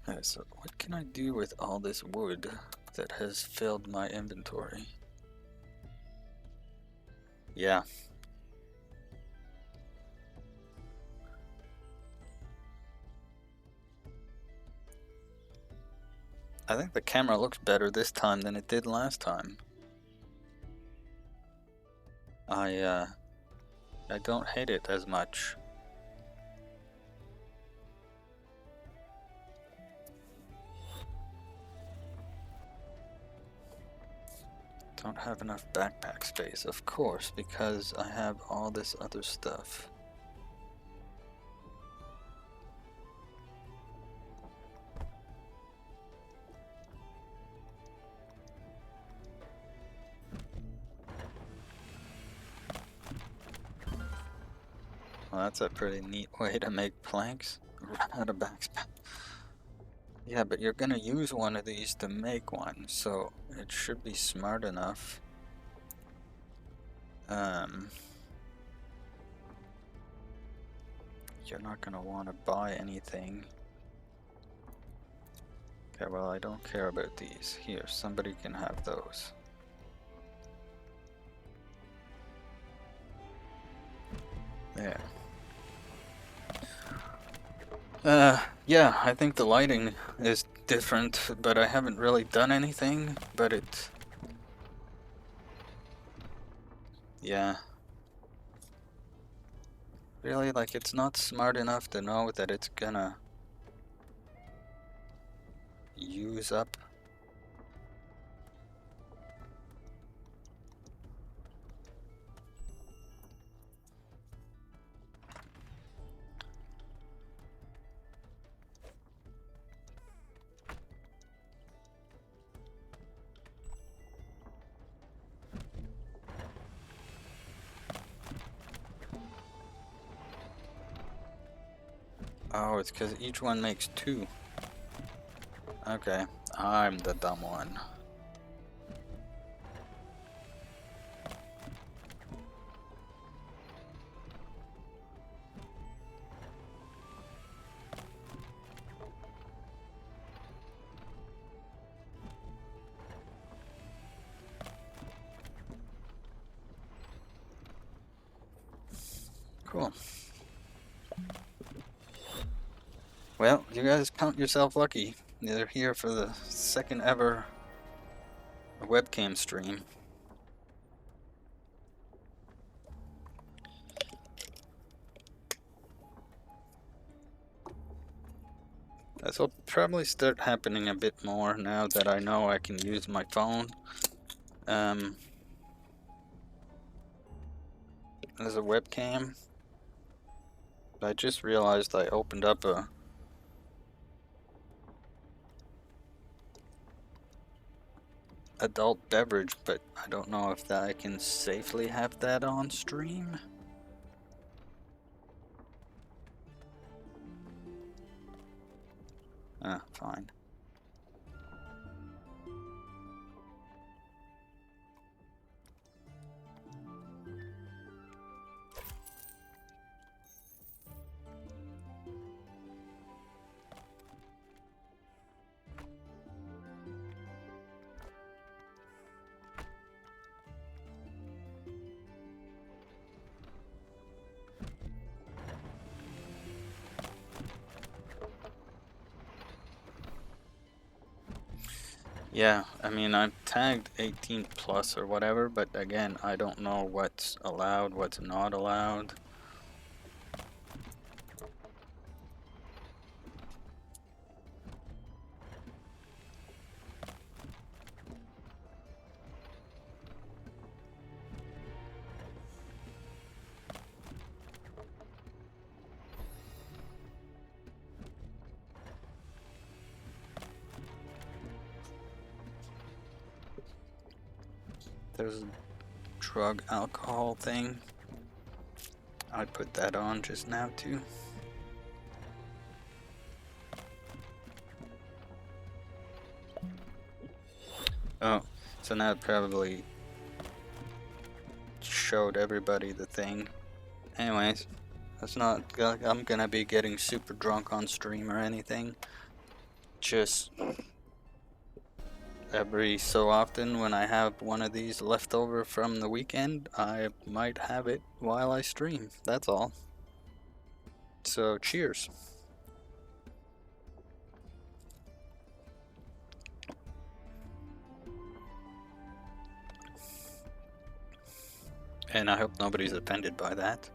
Okay, so what can I do with all this wood that has filled my inventory? Yeah. I think the camera looks better this time than it did last time. I don't hate it as much. Don't have enough backpack space, of course, because I have all this other stuff. Well, that's a pretty neat way to make planks. Run out of backpack. Yeah, but you're gonna use one of these to make one, so it should be smart enough. You're not gonna want to buy anything. Okay, well, I don't care about these. Here, somebody can have those. There. Yeah, I think the lighting is different, but I haven't really done anything, but it... Yeah. Really, like, it's not smart enough to know that it's gonna use up. Oh, it's because each one makes 2. Okay, I'm the dumb one. Cool. Well, you guys count yourself lucky. You're here for the second ever webcam stream. This will probably start happening a bit more now that I know I can use my phone. As a webcam. I just realized I opened up a adult beverage, but I don't know if I can safely have that on stream. Fine. Yeah, I mean, I'm tagged 18 plus or whatever, but again, I don't know what's allowed, what's not allowed. There's a drug alcohol thing. I put that on just now too. Oh, so now it probably showed everybody the thing. Anyways, that's not, I'm gonna be getting super drunk on stream or anything. Just every so often when I have one of these left over from the weekend, I might have it while I stream. That's all. So cheers. And I hope nobody's offended by that.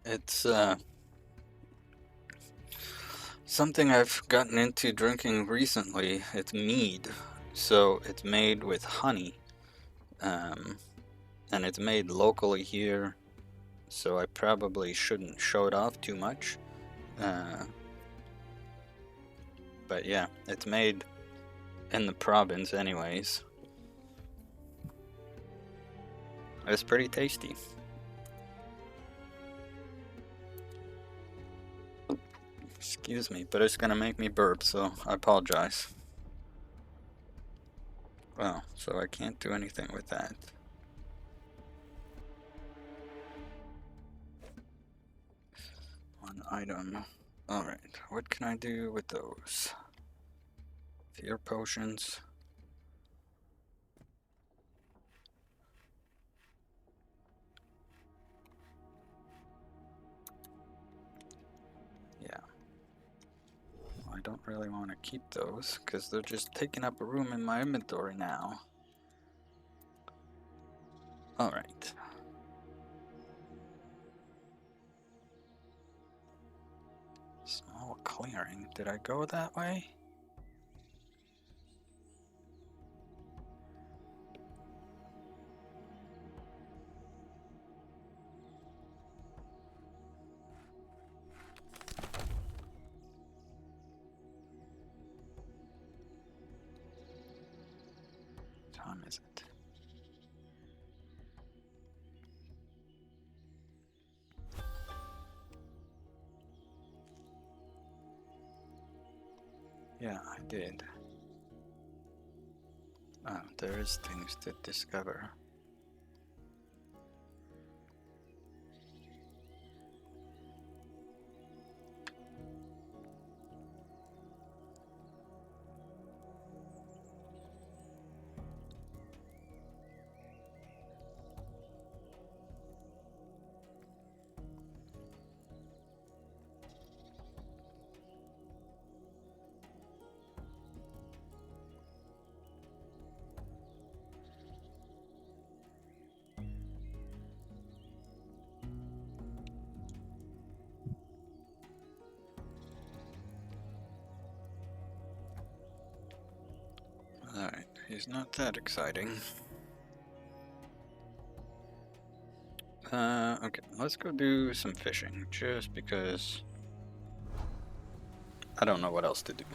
It's something I've gotten into drinking recently. It's mead. So it's made with honey. And it's made locally here. So I probably shouldn't show it off too much. But yeah, it's made in the province anyways. It's pretty tasty. Excuse me, but it's gonna make me burp, so I apologize. Well, so I can't do anything with that. One item. Alright, what can I do with those? Fear potions. Yeah. I don't really want to keep those, because they're just taking up a room in my inventory now. Alright. Small clearing. Did I go that way? time is it? Yeah, I did. Oh, there is things to discover. Alright, he's not that exciting. Okay, let's go do some fishing, just because I don't know what else to do.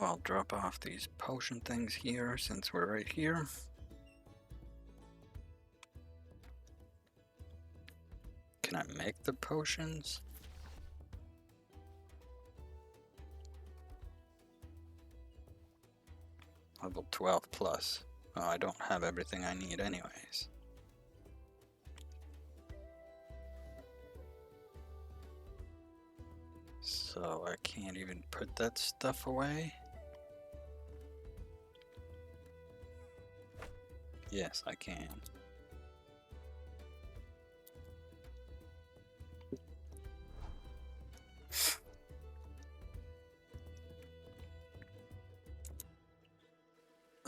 I'll drop off these potion things here since we're right here. Can I make the potions? Level 12 plus. Oh, I don't have everything I need anyways. So I can't even put that stuff away? Yes, I can.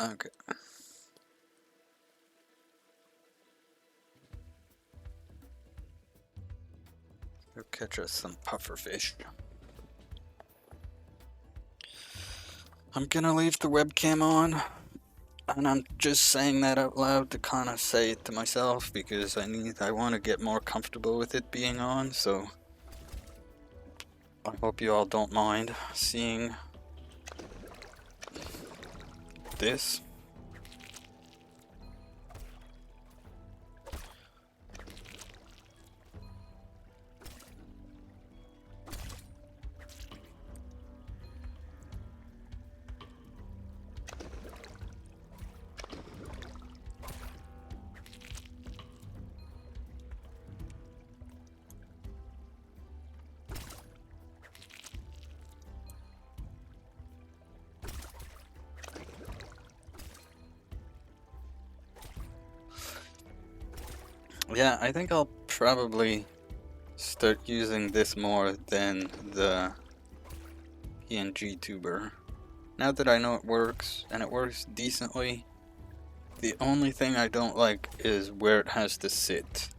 Okay. Go catch us some puffer fish. I'm gonna leave the webcam on, and I'm just saying that out loud to kind of say it to myself because I want to get more comfortable with it being on, so I hope you all don't mind seeing this. Yeah, I think I'll probably start using this more than the PNG tuber. Now that I know it works, and it works decently, the only thing I don't like is where it has to sit.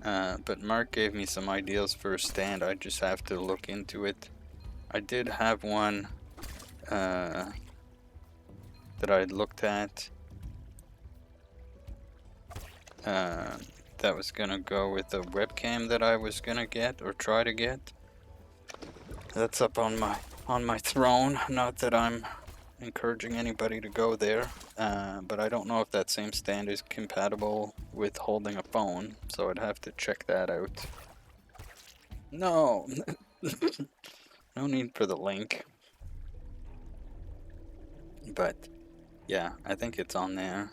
But Mark gave me some ideas for a stand, I just have to look into it. I did have one that I looked at that was gonna go with the webcam that I was gonna get or try to get. That's up on my throne. Not that I'm encouraging anybody to go there, but I don't know if that same stand is compatible with holding a phone, so I'd have to check that out. No, no need for the link. But yeah, I think it's on there.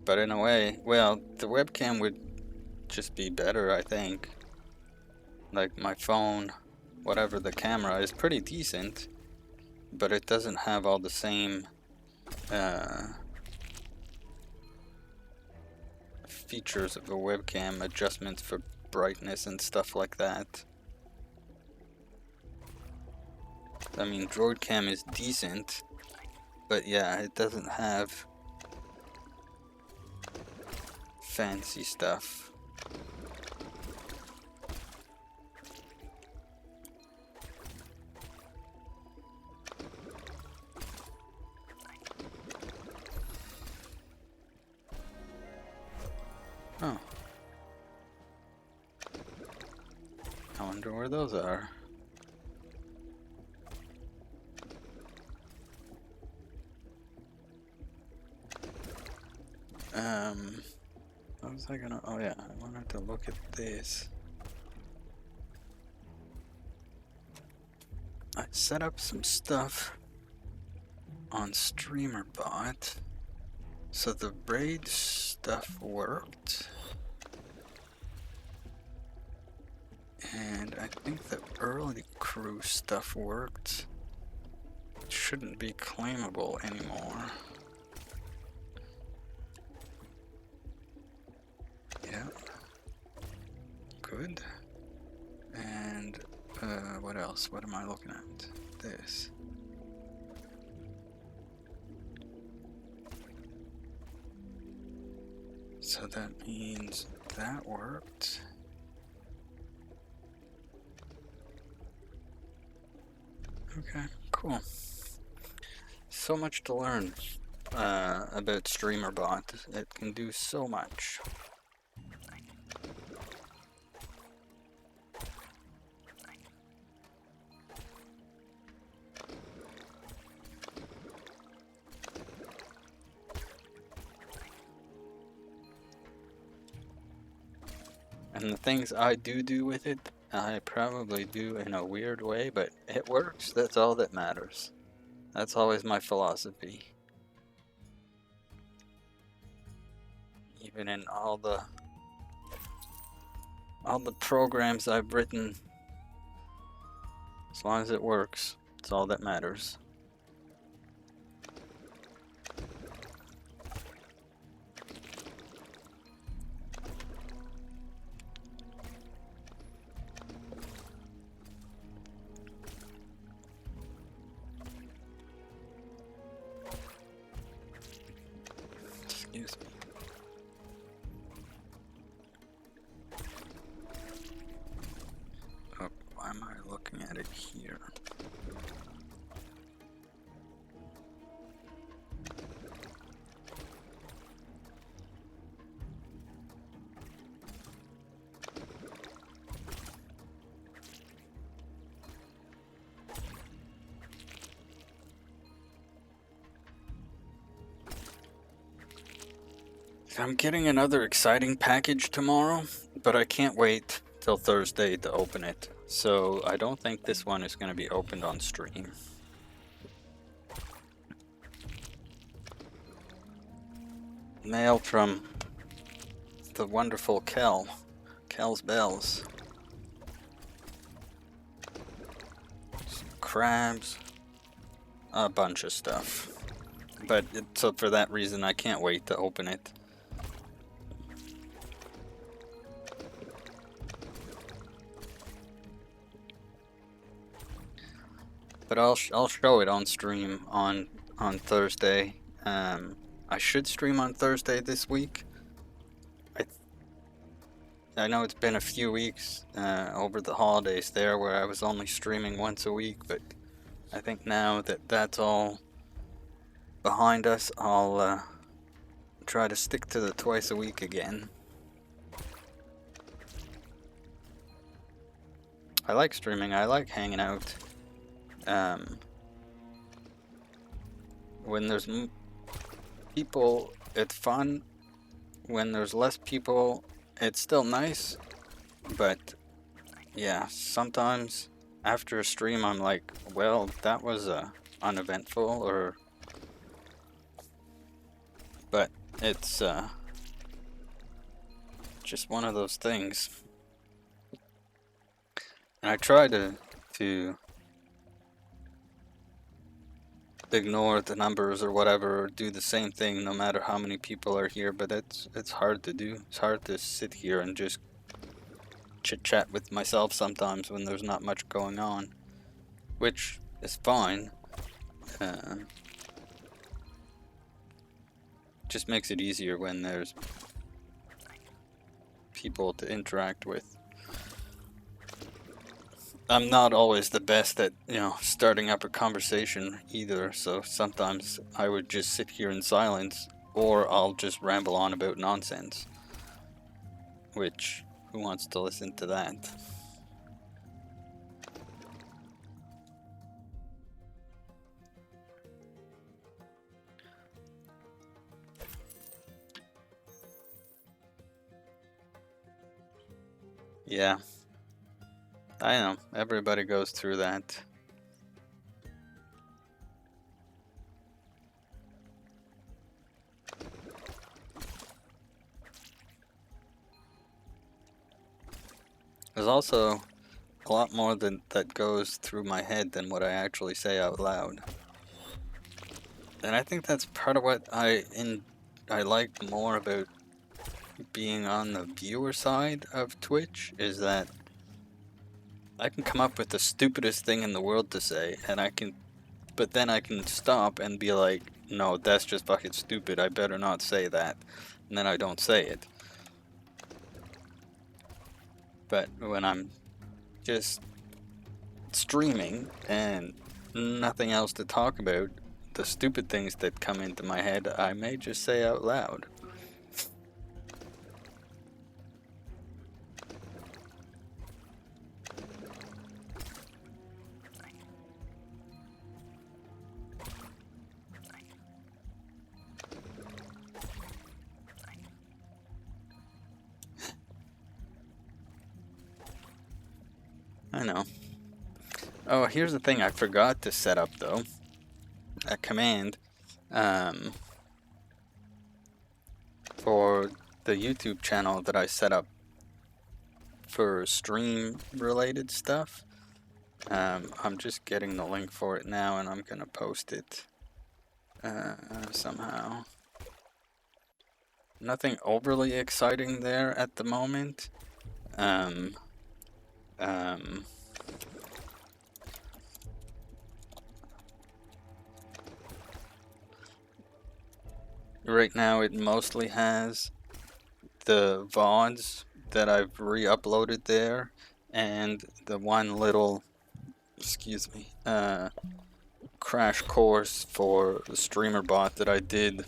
But in a way, well, the webcam would just be better, I think. Like my phone, whatever the camera is pretty decent, but it doesn't have all the same features of a webcam, adjustments for brightness and stuff like that. I mean, Droid Cam is decent, but yeah, it doesn't have fancy stuff. Oh. I wonder where those are. What was I gonna? Oh yeah, I wanted to look at this. I set up some stuff on StreamerBot, so the raid stuff worked, and I think the early crew stuff worked. It shouldn't be claimable anymore. Yeah. Good. And what else? What am I looking at? This. So that means that worked. Okay, cool. So much to learn about StreamerBot. It can do so much. And the things I do with it, I probably do in a weird way, but it works. That's all that matters. That's always my philosophy. Even in all the programs I've written, as long as it works, it's all that matters. Excuse me. Oh, why am I looking at it here? I'm getting another exciting package tomorrow, but I can't wait till Thursday to open it. So I don't think this one is going to be opened on stream. Mail from the wonderful Kel's Bells. Some crabs, a bunch of stuff. But so for that reason, I can't wait to open it. But I'll show it on stream on Thursday. I should stream on Thursday this week. I know it's been a few weeks over the holidays there where I was only streaming once a week, but I think now that that's all behind us, I'll try to stick to the twice a week again. I like streaming. I like hanging out. When there's people, it's fun. When there's less people, it's still nice. But yeah, sometimes after a stream, I'm like, well, that was uneventful, or. But it's just one of those things. And I try to ignore the numbers or whatever, or do the same thing no matter how many people are here, but it's hard to do. It's hard to sit here and just chit chat with myself sometimes when there's not much going on, which is fine. Just makes it easier when there's people to interact with. I'm not always the best at, starting up a conversation either, so sometimes I would just sit here in silence, or I'll just ramble on about nonsense. Which, who wants to listen to that? Yeah, I know, everybody goes through that. There's also a lot more that goes through my head than what I actually say out loud. And I think that's part of what I like more about being on the viewer side of Twitch, is that I can come up with the stupidest thing in the world to say, but then I can stop and be like, no, that's just fucking stupid, I better not say that. And then I don't say it. But when I'm just streaming and nothing else to talk about, the stupid things that come into my head, I may just say out loud. I know. Oh, here's the thing I forgot to set up though. A command for the YouTube channel that I set up for stream related stuff. I'm just getting the link for it now, and I'm gonna post it somehow. Nothing overly exciting there at the moment. Right now it mostly has the VODs that I've re-uploaded there, and the one little, excuse me, crash course for the streamer bot that I did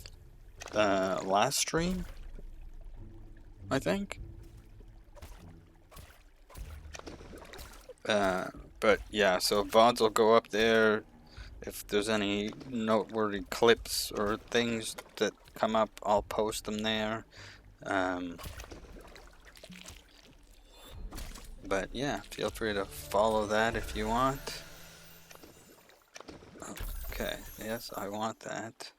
last stream, I think. But yeah, so VODs will go up there. If there's any noteworthy clips or things that come up, I'll post them there. But yeah, feel free to follow that if you want. Okay, yes, I want that.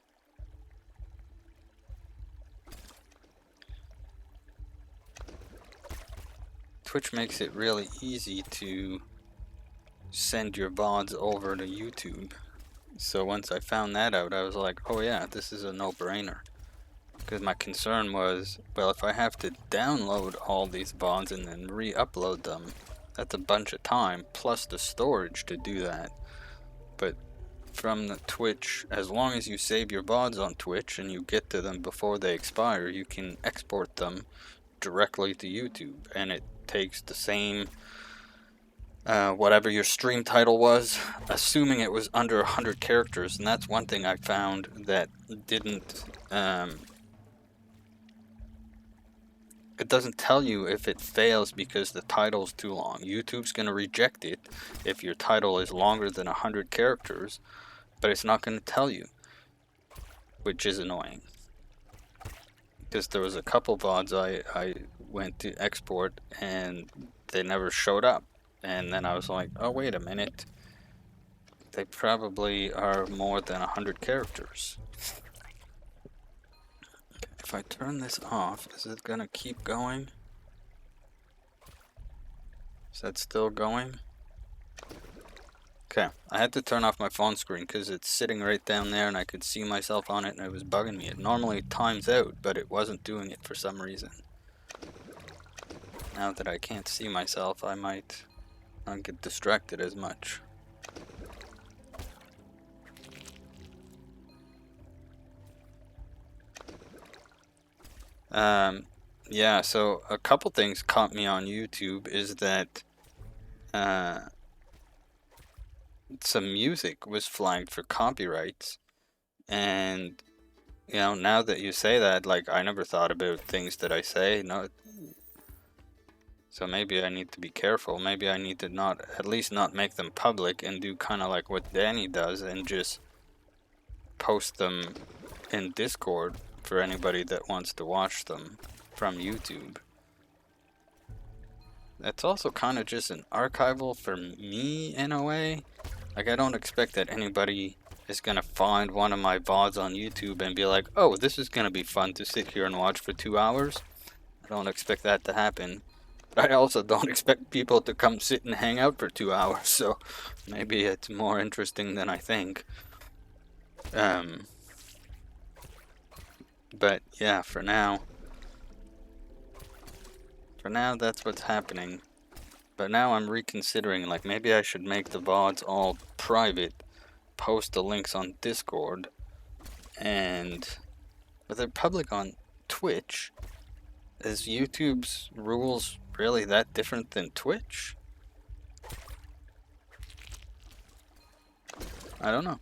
Twitch makes it really easy to send your VODs over to YouTube. So once I found that out, I was like, oh yeah, this is a no-brainer. Because my concern was, well, if I have to download all these VODs and then re-upload them, that's a bunch of time, plus the storage to do that. But from the Twitch, as long as you save your VODs on Twitch and you get to them before they expire, you can export them directly to YouTube, and it takes the same whatever your stream title was, assuming it was under 100 characters. And that's one thing I found that didn't it doesn't tell you if it fails because the title's too long. YouTube's going to reject it if your title is longer than 100 characters, but it's not going to tell you, which is annoying. Because there was a couple VODs I went to export and they never showed up. And then I was like, oh, wait a minute. They probably are more than 100 characters. If I turn this off, is it going to keep going? Is that still going? Okay, I had to turn off my phone screen because it's sitting right down there and I could see myself on it and it was bugging me. It normally times out, but it wasn't doing it for some reason. Now that I can't see myself, I might not get distracted as much. Yeah, so a couple things caught me on YouTube is that uh, some music was flagged for copyrights. And, now that you say that, like, I never thought about things that I say. No, so maybe I need to be careful. Maybe I need to not, at least not make them public and do kind of like what Danny does and just post them in Discord for anybody that wants to watch them from YouTube. It's also kind of just an archival for me in a way. Like, I don't expect that anybody is gonna find one of my VODs on YouTube and be like, oh, this is gonna be fun to sit here and watch for 2 hours. I don't expect that to happen. But I also don't expect people to come sit and hang out for 2 hours, so maybe it's more interesting than I think. But yeah, for now, that's what's happening. But now I'm reconsidering, like, maybe I should make the VODs all private, post the links on Discord, but they're public on Twitch. Is YouTube's rules really that different than Twitch? I don't know.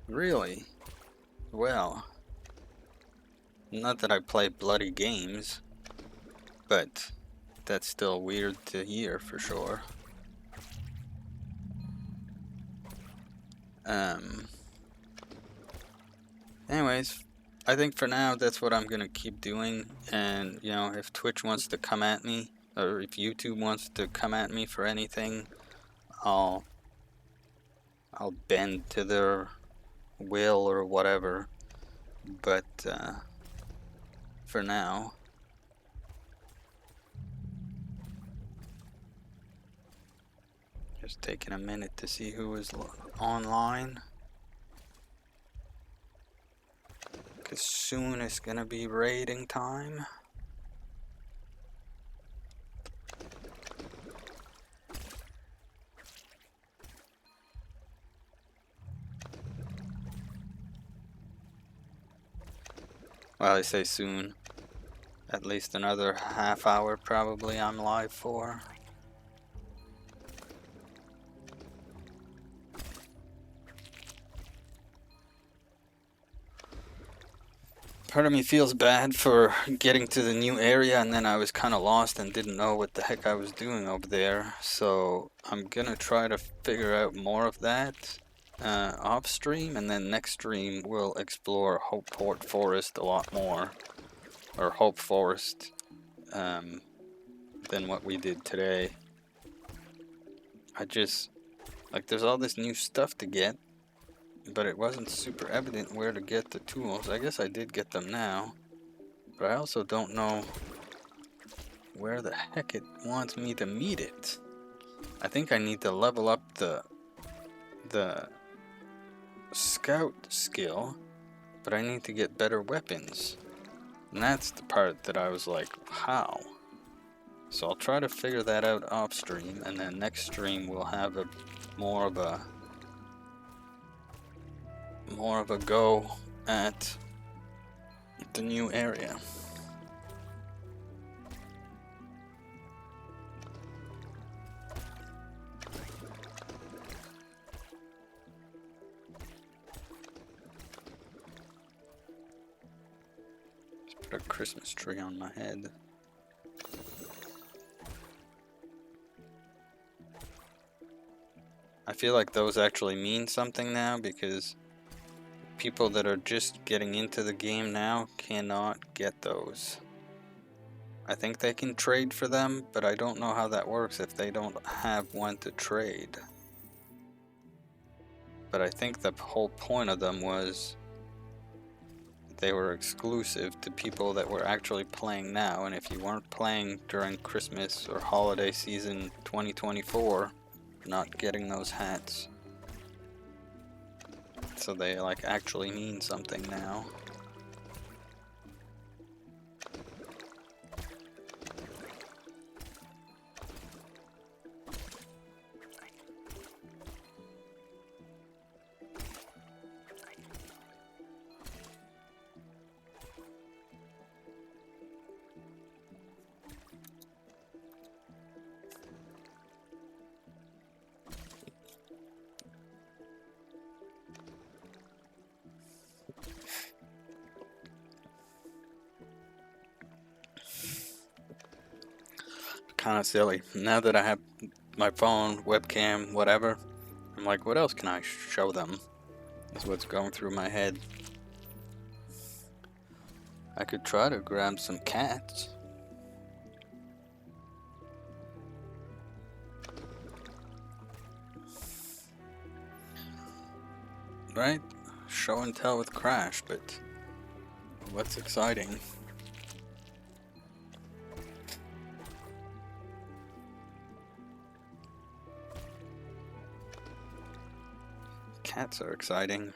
Really? Well, not that I play bloody games, but that's still weird to hear for sure. Anyways, I think for now that's what I'm gonna keep doing, and if Twitch wants to come at me, or if YouTube wants to come at me for anything, I'll bend to their will or whatever. But for now, just taking a minute to see who is online, because soon it's gonna be raiding time. Well, I say soon. At least another half hour probably I'm live for. Part of me feels bad for getting to the new area and then I was kind of lost and didn't know what the heck I was doing over there. So I'm gonna try to figure out more of that off stream, and then next stream we'll explore Hopeport Forest a lot more, or Hope Forest, than what we did today. I just, like, there's all this new stuff to get, but it wasn't super evident where to get the tools. I guess I did get them now, but I also don't know where the heck it wants me to meet it. I think I need to level up the scout skill, but I need to get better weapons. And that's the part that I was like, how? So I'll try to figure that out off stream, and then next stream we'll have more of a go at the new area. Just put a Christmas tree on my head. I feel like those actually mean something now, because people that are just getting into the game now cannot get those. I think they can trade for them, but I don't know how that works if they don't have one to trade. But I think the whole point of them was they were exclusive to people that were actually playing now, and if you weren't playing during Christmas or holiday season 2024, you're not getting those hats. So they like actually mean something now. kind of silly. Now that I have my phone, webcam, whatever, I'm like, what else can I show them? That's what's going through my head. I could try to grab some cats. Right? Show and tell with Crash, but what's exciting? Cats are exciting.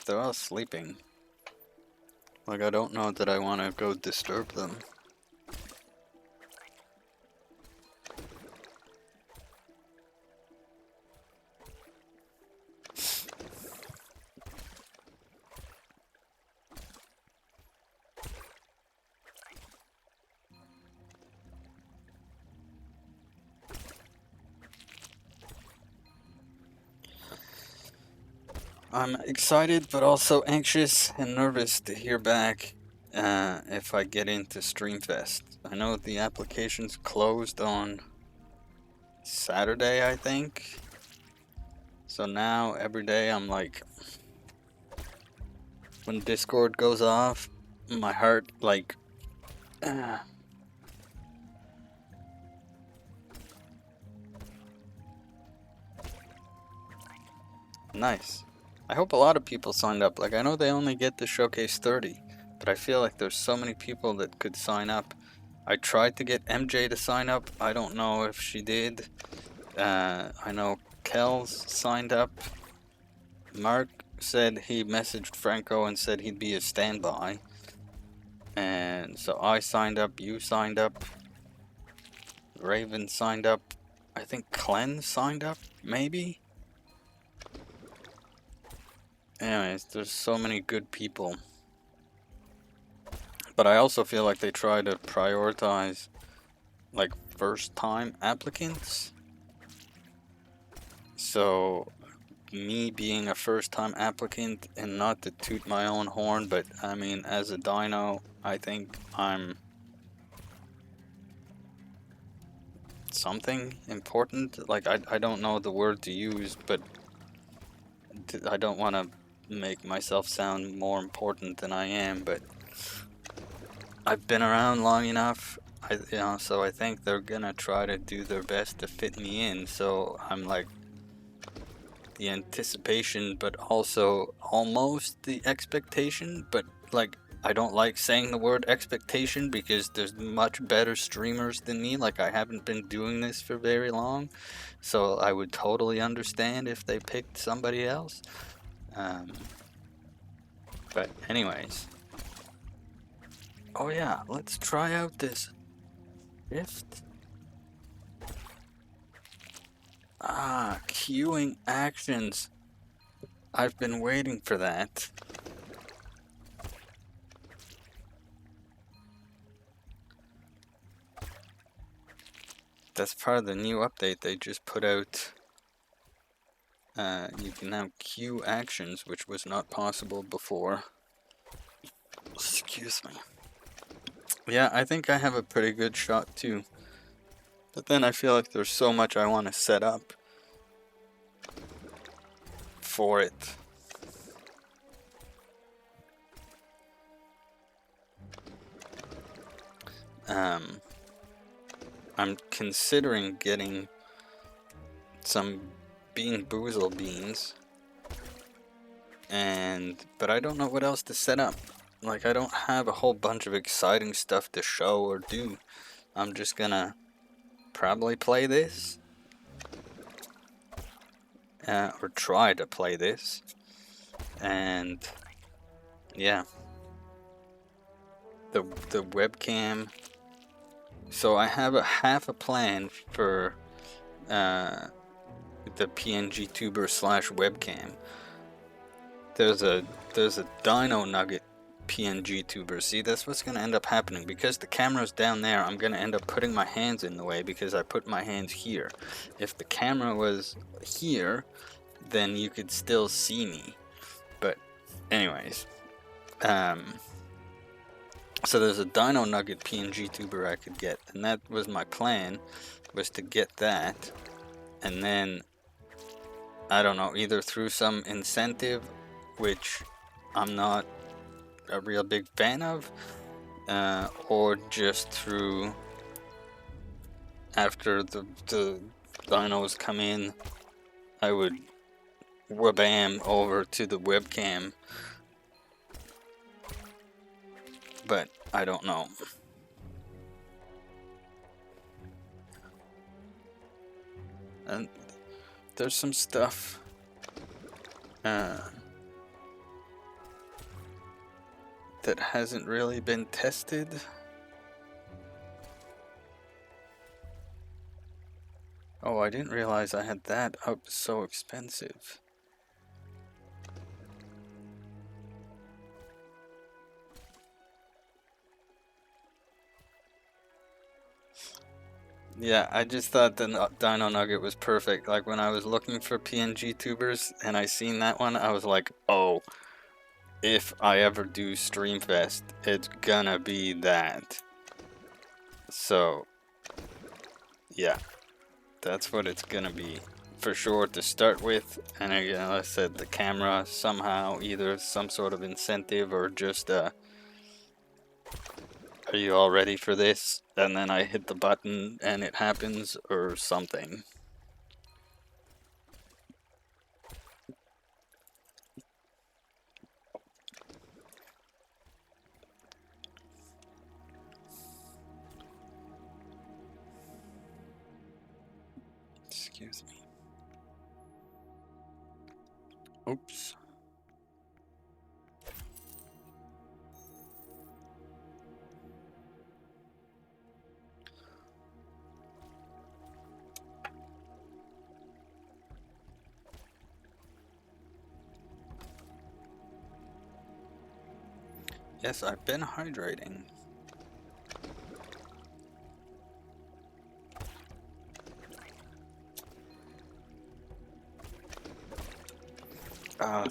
They're all sleeping. Like, I don't know that I want to go disturb them. I'm excited, but also anxious and nervous to hear back if I get into Streamfest. I know the application's closed on Saturday, I think. So now every day I'm like, when Discord goes off, my heart like, nice. I hope a lot of people signed up. Like, I know they only get to showcase 30, but I feel like there's so many people that could sign up. I tried to get MJ to sign up. I don't know if she did. I know Kells signed up. Mark said he messaged Franco and said he'd be a standby. And so I signed up, you signed up, Raven signed up. I think Clen signed up, maybe? Anyways, there's so many good people. But I also feel like they try to prioritize, like, first-time applicants. So, me being a first-time applicant, and not to toot my own horn, but, I mean, as a dino, I think I'm something important. Like, I don't know the word to use, but I don't want to make myself sound more important than I am, but I've been around long enough, so I think they're gonna try to do their best to fit me in. So I'm like, the anticipation, but also almost the expectation. But like, I don't like saying the word expectation because there's much better streamers than me. Like, I haven't been doing this for very long, so I would totally understand if they picked somebody else. But anyways, oh yeah, let's try out this Rift. Queuing actions. I've been waiting for that. That's part of the new update they just put out. You can now queue actions, which was not possible before. Excuse me. Yeah, I think I have a pretty good shot too. But then I feel like there's so much I want to set up for it. I'm considering getting some Bean Boozle beans, but I don't know what else to set up. Like, I don't have a whole bunch of exciting stuff to show or do. I'm just gonna probably play this, or try to play this, and yeah, the webcam. So I have half a plan for the PNG tuber / webcam. There's a Dino Nugget PNG tuber. See, that's what's gonna end up happening because the camera's down there. I'm gonna end up putting my hands in the way because I put my hands here. If the camera was here, then you could still see me. But anyways, So there's a Dino Nugget PNG tuber I could get, and that was my plan, was to get that, and then, I don't know, either through some incentive, which I'm not a real big fan of, or just through, after the dinos come in, I would wabam over to the webcam, but I don't know. And there's some stuff that hasn't really been tested. Oh, I didn't realize I had that up so expensive. Yeah, I just thought the Dino Nugget was perfect. Like when I was looking for PNG tubers and I seen that one, I was like, oh, if I ever do Streamfest, it's gonna be that. So, yeah, that's what it's gonna be for sure to start with. And again, like I said, the camera somehow, either some sort of incentive or just are you all ready for this? And then I hit the button and it happens, or something. Excuse me. Oops. Yes, I've been hydrating.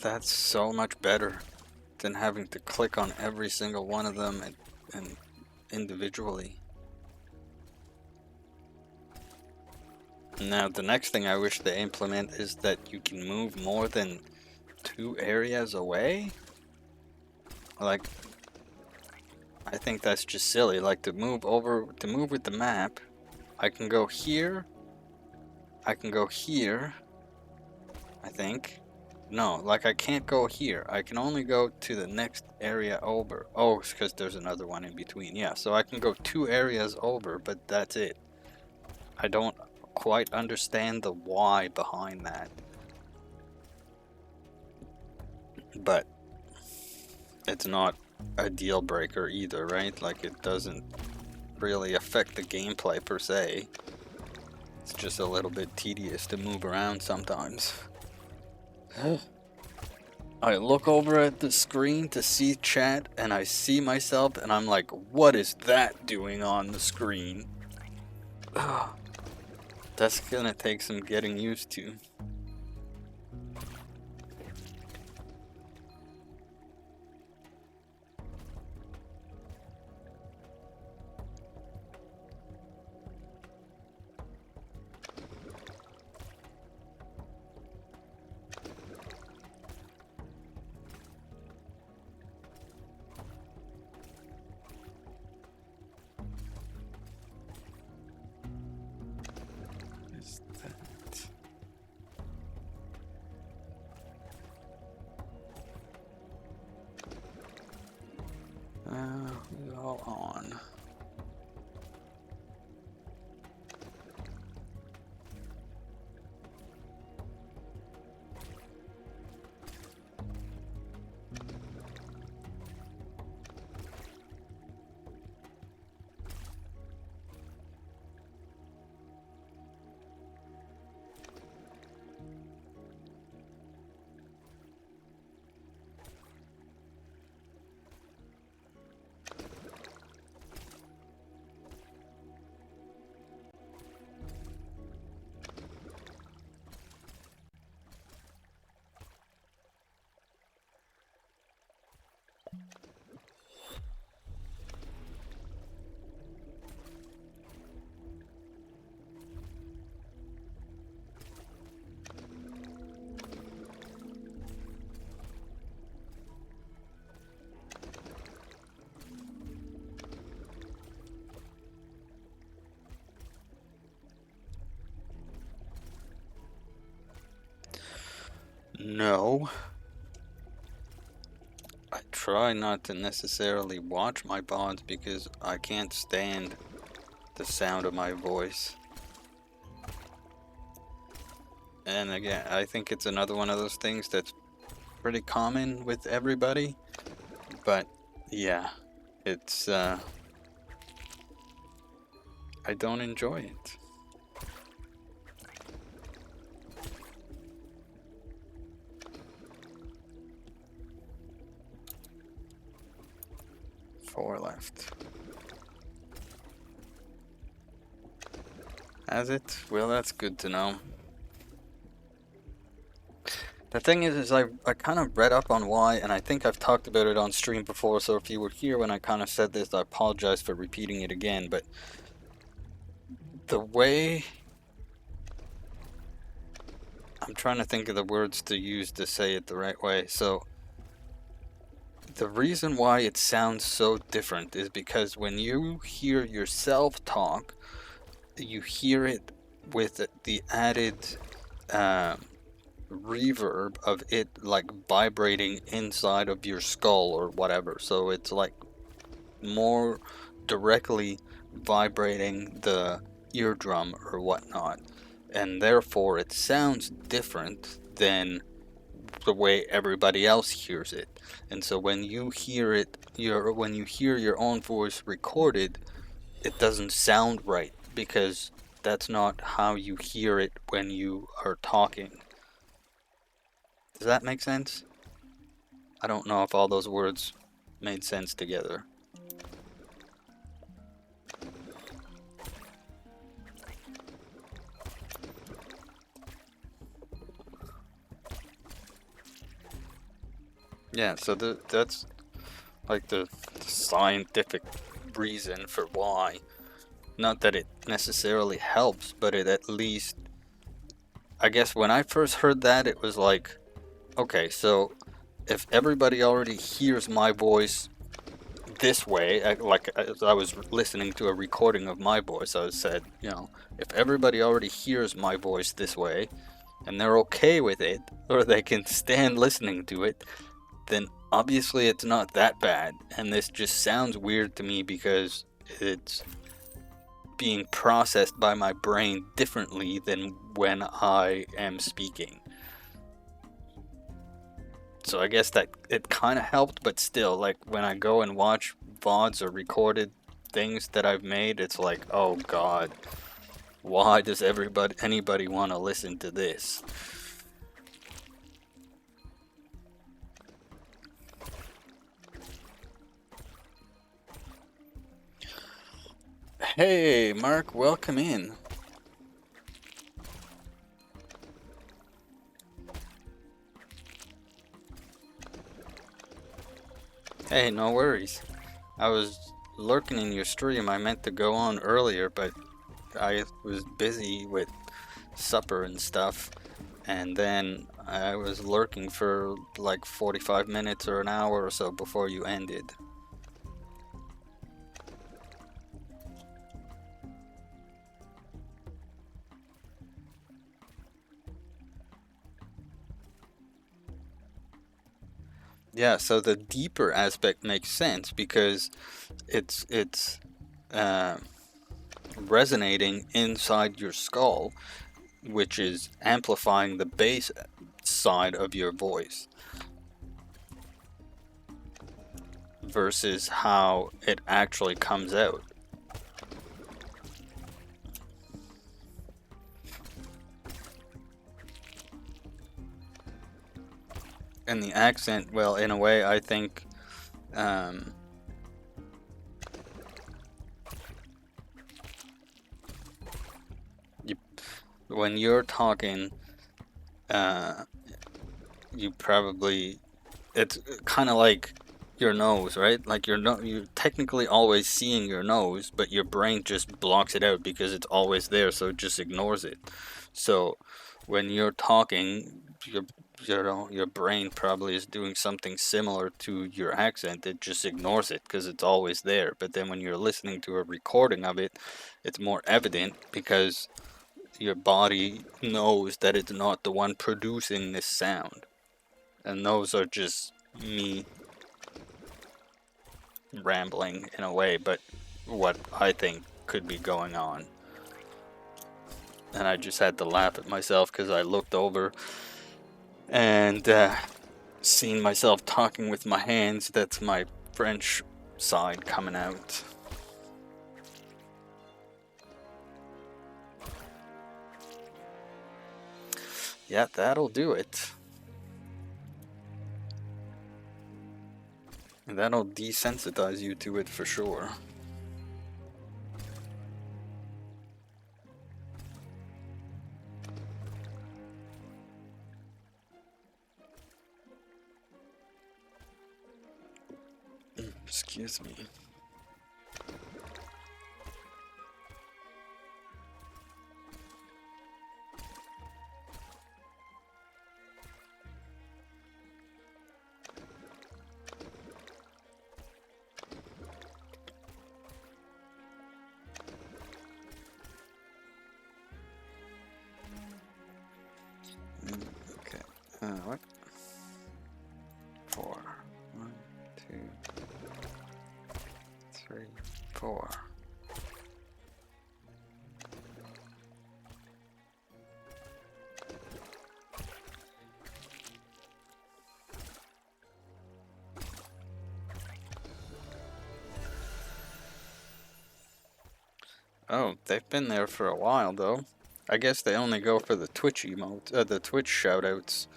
That's so much better than having to click on every single one of them and individually. Now, the next thing I wish they implement is that you can move more than 2 areas away. Like, I think that's just silly. Like, to move with the map, I can go here, I can go here, I think. No, like I can't go here. I can only go to the next area over. Oh, it's because there's another one in between. Yeah, so I can go 2 areas over, but that's it. I don't quite understand the why behind that. But it's not a deal breaker either, right? Like, it doesn't really affect the gameplay per se. It's just a little bit tedious to move around sometimes. I look over at the screen to see chat and I see myself and I'm like, what is that doing on the screen? That's gonna take some getting used to. Is that... No. I try not to necessarily watch my VODs because I can't stand the sound of my voice. And again, I think it's another one of those things that's pretty common with everybody. But yeah, it's I don't enjoy it. Four left. Has it? Well, that's good to know. The thing is I kind of read up on why, and I think I've talked about it on stream before, so if you were here when I kind of said this, I apologize for repeating it again, but the way... I'm trying to think of the words to use to say it the right way. So, the reason why it sounds so different is because when you hear yourself talk, you hear it with the added reverb of it like vibrating inside of your skull or whatever. So it's like more directly vibrating the eardrum or whatnot, and therefore it sounds different than the way everybody else hears it. And so when you hear it, when you hear your own voice recorded, it doesn't sound right because that's not how you hear it when you are talking. Does that make sense? I don't know if all those words made sense together. Yeah, so that's like the scientific reason for why. Not that it necessarily helps, but it at least... I guess when I first heard that, it was like, okay, so if everybody already hears my voice this way, like as I was listening to a recording of my voice, I said, you know, if everybody already hears my voice this way, and they're okay with it, or they can stand listening to it, then obviously it's not that bad. And this just sounds weird to me because it's being processed by my brain differently than when I am speaking. So I guess that it kind of helped, but still, like when I go and watch VODs or recorded things that I've made, it's like, oh god, why does anybody want to listen to this? Hey, Mark, welcome in. Hey, no worries. I was lurking in your stream. I meant to go on earlier, but I was busy with supper and stuff, and then I was lurking for like 45 minutes or an hour or so before you ended. Yeah, so the deeper aspect makes sense because it's uh, resonating inside your skull, which is amplifying the bass side of your voice versus how it actually comes out. And the accent, well, in a way, I think when you're talking, you probably... it's kind of like your nose, right? Like you're technically always seeing your nose, but your brain just blocks it out because it's always there, so it just ignores it. So when you're talking, your brain probably is doing something similar to your accent. It just ignores it because it's always there. But then when you're listening to a recording of it, it's more evident because your body knows that it's not the one producing this sound. and those are just me rambling in a way, but what I think could be going on. And I just had to laugh at myself because I looked over and seen myself talking with my hands. That's my French side coming out. Yeah, that'll do it. That'll desensitize you to it for sure. Excuse me. Okay. What? 4. 1, 2, 3, 4. Oh, they've been there for a while though. I guess they only go for the Twitch emotes, the Twitch shoutouts.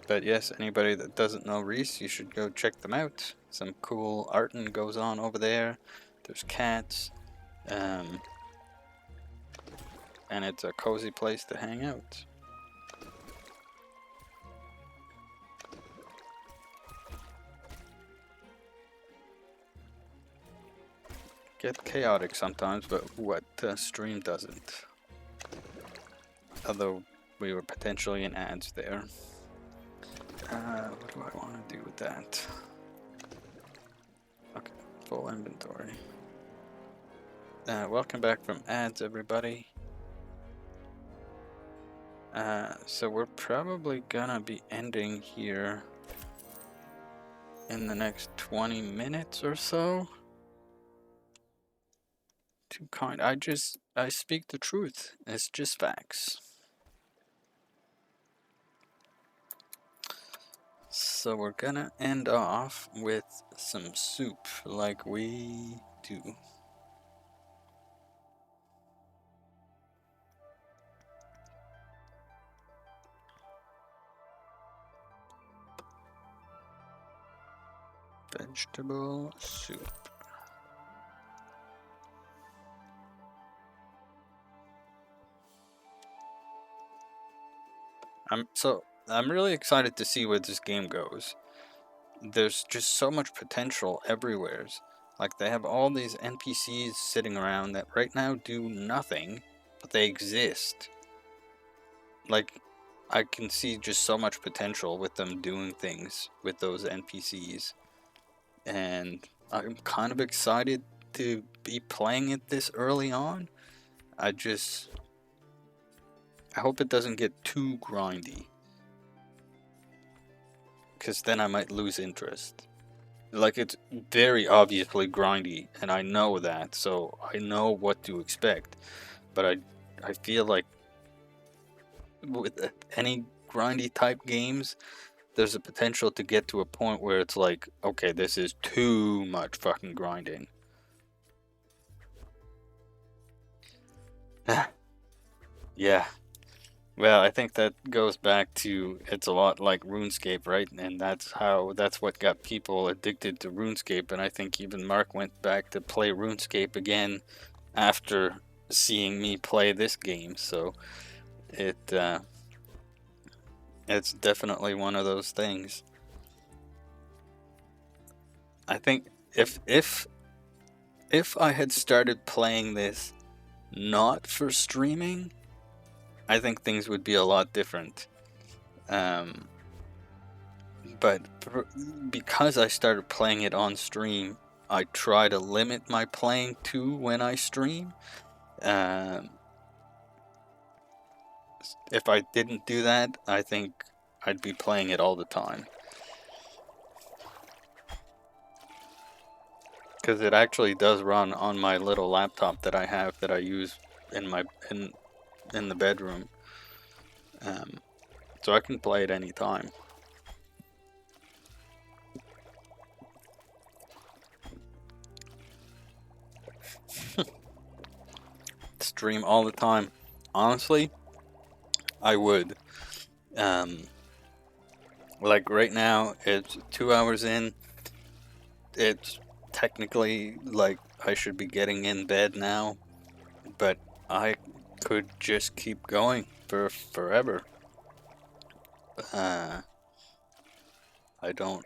But yes, anybody that doesn't know Reese, you should go check them out. Some cool arting goes on over there. There's cats, and it's a cozy place to hang out. Get chaotic sometimes, but what stream doesn't. Although we were potentially in ads there. What do I want to do with that? Okay, full inventory. Welcome back from ads, everybody. So we're probably gonna be ending here in the next 20 minutes or so. Too kind. I speak the truth. It's just facts. So we're gonna end off with some soup like we do. Vegetable soup. I'm really excited to see where this game goes. There's just so much potential everywhere. Like they have all these NPCs sitting around that right now do nothing, but they exist. Like I can see just so much potential with them doing things with those NPCs. And I'm kind of excited to be playing it this early on. I hope it doesn't get too grindy, because then I might lose interest. Like, it's very obviously grindy, and I know that, so I know what to expect. But I feel like with any grindy type games, there's a potential to get to a point where it's like, okay, this is too much fucking grinding. Yeah. Well, I think that goes back to it's a lot like RuneScape, right? And that's what got people addicted to RuneScape. And I think even Mark went back to play RuneScape again after seeing me play this game. So it's definitely one of those things. I think if I had started playing this not for streaming, I think things would be a lot different. But because I started playing it on stream, I try to limit my playing to when I stream. If I didn't do that, I think I'd be playing it all the time. Because it actually does run on my little laptop that I have that I use in my in the bedroom. So I can play it anytime. Stream all the time. Honestly, I would. Like right now, it's 2 hours in. It's technically like I should be getting in bed now, but I could just keep going for forever. I don't,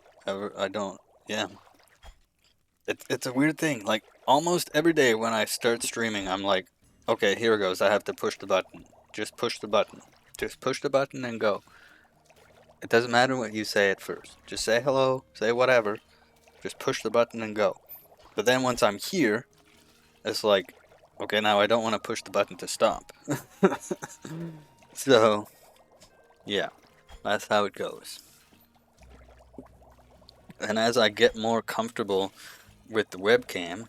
yeah. It's a weird thing. Like almost every day when I start streaming, I'm like, okay, here it goes. I have to push the button. Just push the button. Just push the button and go. It doesn't matter what you say at first. Just say hello, say whatever. Just push the button and go. But then once I'm here, it's like, okay, now I don't want to push the button to stop. So, yeah, that's how it goes. And as I get more comfortable with the webcam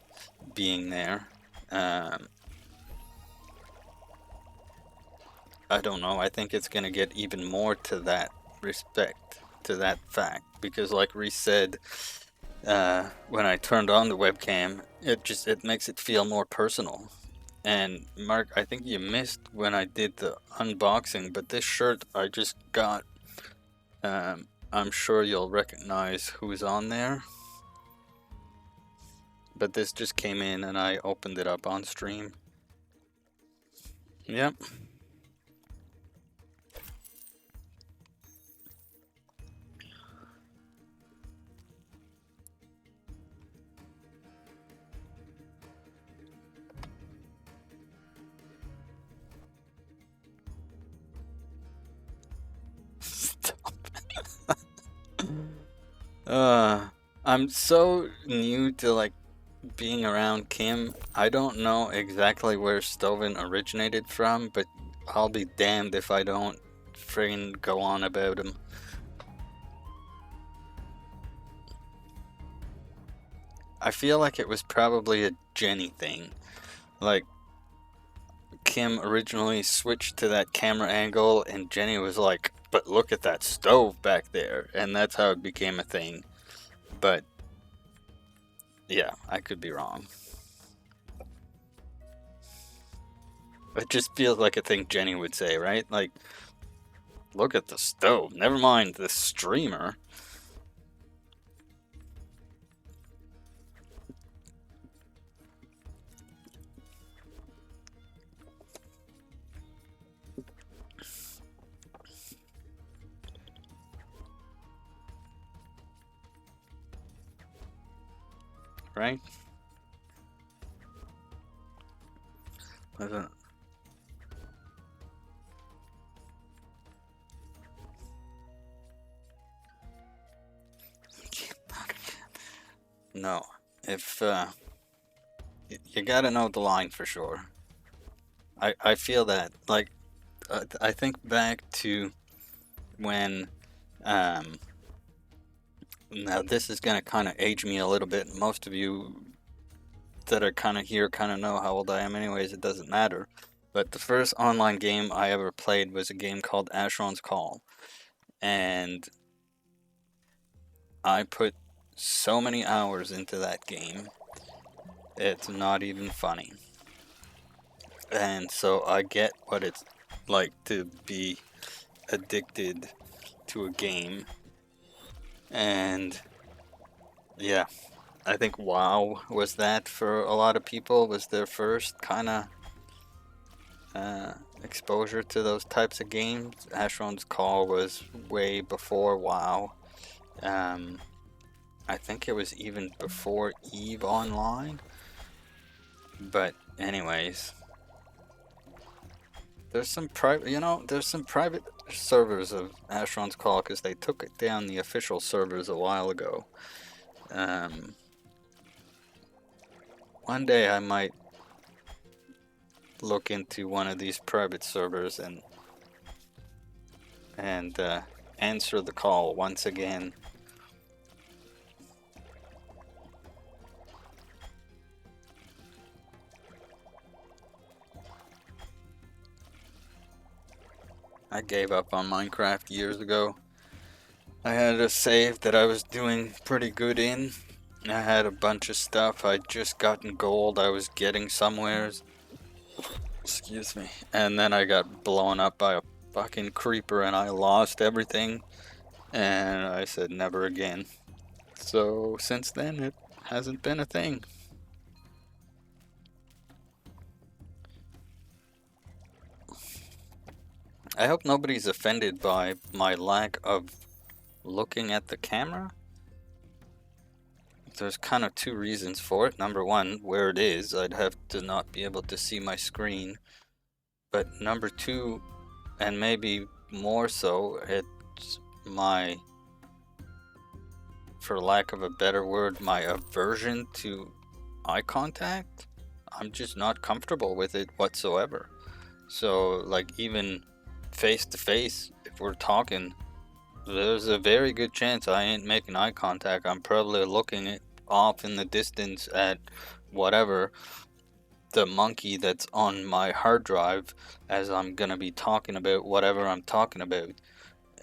being there, I don't know, I think it's going to get even more to that respect, to that fact. Because like Reese said, when I turned on the webcam, it makes it feel more personal. And Mark, I think you missed when I did the unboxing, but this shirt I just got, I'm sure you'll recognize who's on there. But this just came in and I opened it up on stream. Yep. I'm so new to like being around Kim. I don't know exactly where Stovin originated from, but I'll be damned if I don't friggin' go on about him. I feel like it was probably a Jenny thing. Like, Kim originally switched to that camera angle, and Jenny was like, but look at that stove back there. And that's how it became a thing. But, yeah, I could be wrong. It just feels like a thing Jenny would say, right? Like, look at the stove. Never mind the streamer. Right? No. If, you gotta know the line for sure. I feel that. Like, I think back to when, now this is gonna kind of age me a little bit. Most of you that are kind of here kind of know how old I am anyways, it doesn't matter. But the first online game I ever played was a game called Asheron's Call. And I put so many hours into that game, it's not even funny. And so I get what it's like to be addicted to a game. And yeah, I think WoW was that for a lot of people, was their first kind of exposure to those types of games. Asheron's Call was way before WoW. I think it was even before EVE Online. But anyways, there's some private servers of Asheron's Call because they took it down the official servers a while ago. One day I might look into one of these private servers and answer the call once again. I gave up on Minecraft years ago. I had a save that I was doing pretty good in. I had a bunch of stuff. I'd just gotten gold. I was getting somewheres. Excuse me. And then I got blown up by a fucking creeper and I lost everything. And I said never again. So since then, it hasn't been a thing. I hope nobody's offended by my lack of looking at the camera. There's kind of two reasons for it. Number one, where it is, I'd have to not be able to see my screen. But number two, and maybe more so, it's my, for lack of a better word, my aversion to eye contact. I'm just not comfortable with it whatsoever. So, like, even face to face, if we're talking, there's a very good chance I ain't making eye contact. I'm probably looking off in the distance at whatever, the monkey that's on my hard drive, as I'm gonna be talking about whatever I'm talking about.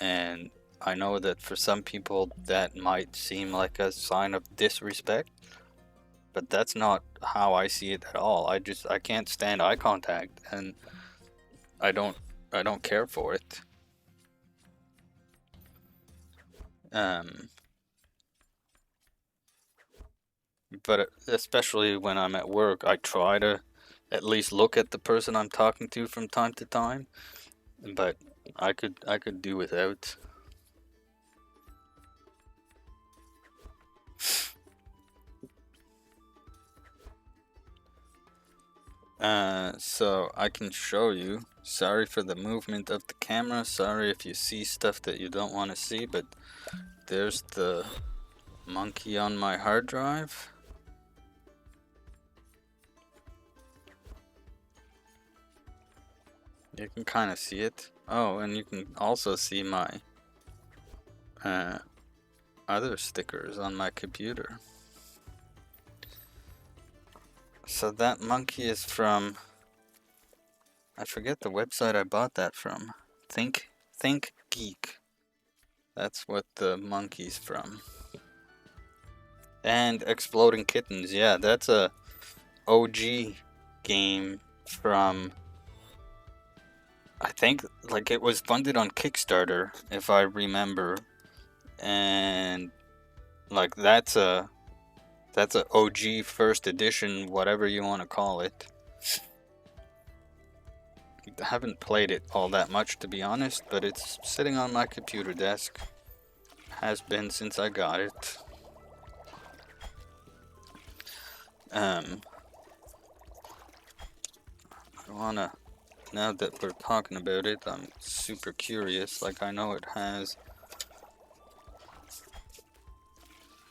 And I know that for some people that might seem like a sign of disrespect, but that's not how I see it at all. I can't stand eye contact, and I don't care for it. But especially when I'm at work, I try to at least look at the person I'm talking to from time to time. But I could do without. So I can show you. Sorry for the movement of the camera. Sorry if you see stuff that you don't want to see, but there's the monkey on my hard drive. You can kind of see it. Oh, and you can also see my other stickers on my computer. So that monkey is from, I forget the website I bought that from. Think Geek. That's what the monkey's from. And Exploding Kittens. Yeah, that's a OG game from, I think, like, it was funded on Kickstarter, if I remember. And like that's a OG first edition, whatever you want to call it. I haven't played it all that much, to be honest, but it's sitting on my computer desk. Has been since I got it. I wanna, now that we're talking about it, I'm super curious. Like, I know it has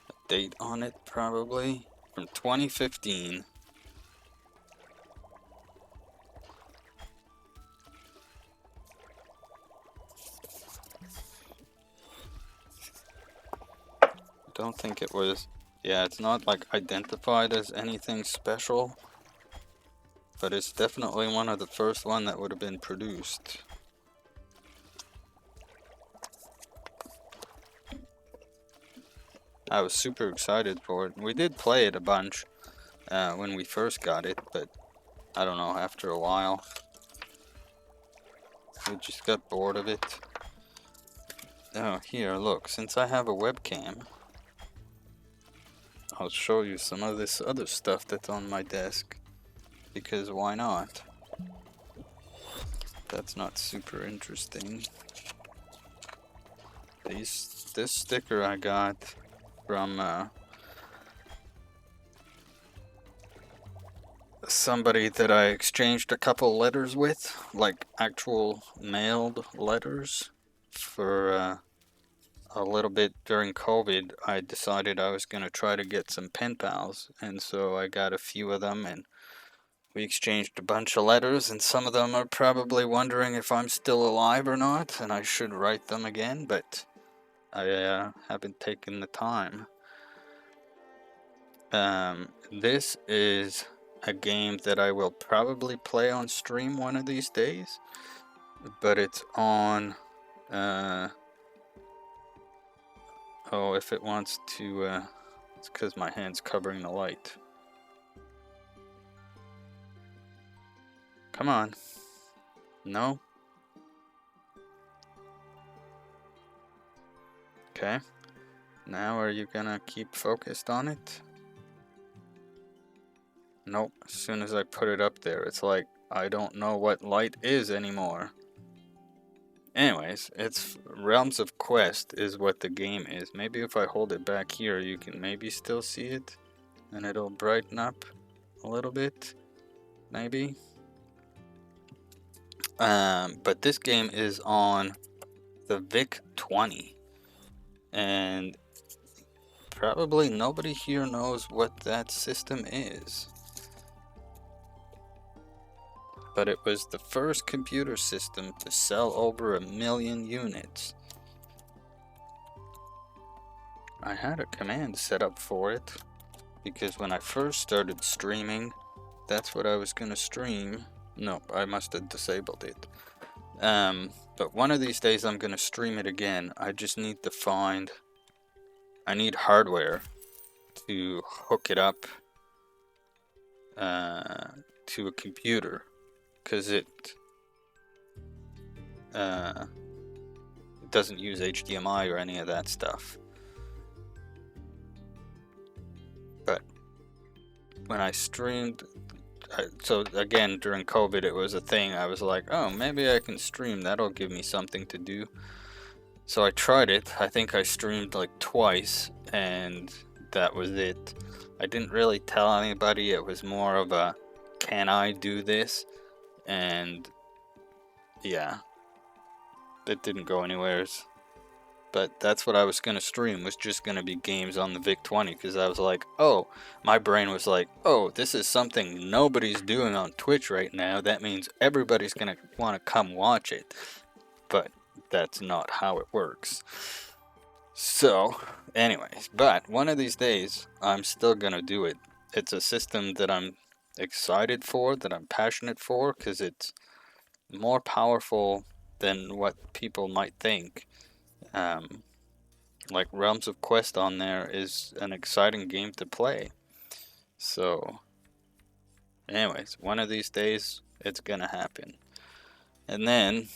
a date on it, probably from 2015. Don't think it was. Yeah, it's not like identified as anything special, but it's definitely one of the first one that would have been produced. I was super excited for it. We did play it a bunch when we first got it, but I don't know, after a while, we just got bored of it. Oh, here, look, since I have a webcam, I'll show you some of this other stuff that's on my desk, because why not? That's not super interesting. This sticker I got from somebody that I exchanged a couple letters with, like actual mailed letters. For a little bit during COVID, I decided I was going to try to get some pen pals, and so I got a few of them, and We exchanged a bunch of letters, and some of them are probably wondering if I'm still alive or not, and I should write them again, but I haven't taken the time. This is a game that I will probably play on stream one of these days, but it's on, oh, if it wants to, it's because my hand's covering the light. Come on. No? Okay. Now are you gonna keep focused on it? Nope. As soon as I put it up there, it's like, I don't know what light is anymore. Anyways, it's Realms of Quest is what the game is. Maybe if I hold it back here, you can maybe still see it. And it'll brighten up a little bit. Maybe. But this game is on the VIC-20. And probably nobody here knows what that system is. But it was the first computer system to sell over 1 million units. I had a command set up for it, because when I first started streaming, that's what I was gonna stream. No, I must have disabled it. But one of these days I'm gonna stream it again. I just need to find... I need hardware to hook it up to a computer, because it doesn't use HDMI or any of that stuff. But when I streamed, so again during COVID it was a thing. I was like, oh, maybe I can stream, that'll give me something to do. So I tried it. I think I streamed like twice, and that was it. I didn't really tell anybody. It was more of a, can I do this? And yeah, it didn't go anywheres. But that's what I was gonna stream, was just gonna be games on the VIC-20, because I was like, oh, my brain was like, oh, this is something nobody's doing on Twitch right now. That means everybody's gonna want to come watch it. But that's not how it works. So, anyways, but one of these days, I'm still gonna do it. It's a system that I'm excited for, that I'm passionate for, because it's more powerful than what people might think. Like Realms of Quest on there is an exciting game to play. So, anyways, one of these days, it's gonna happen. And then,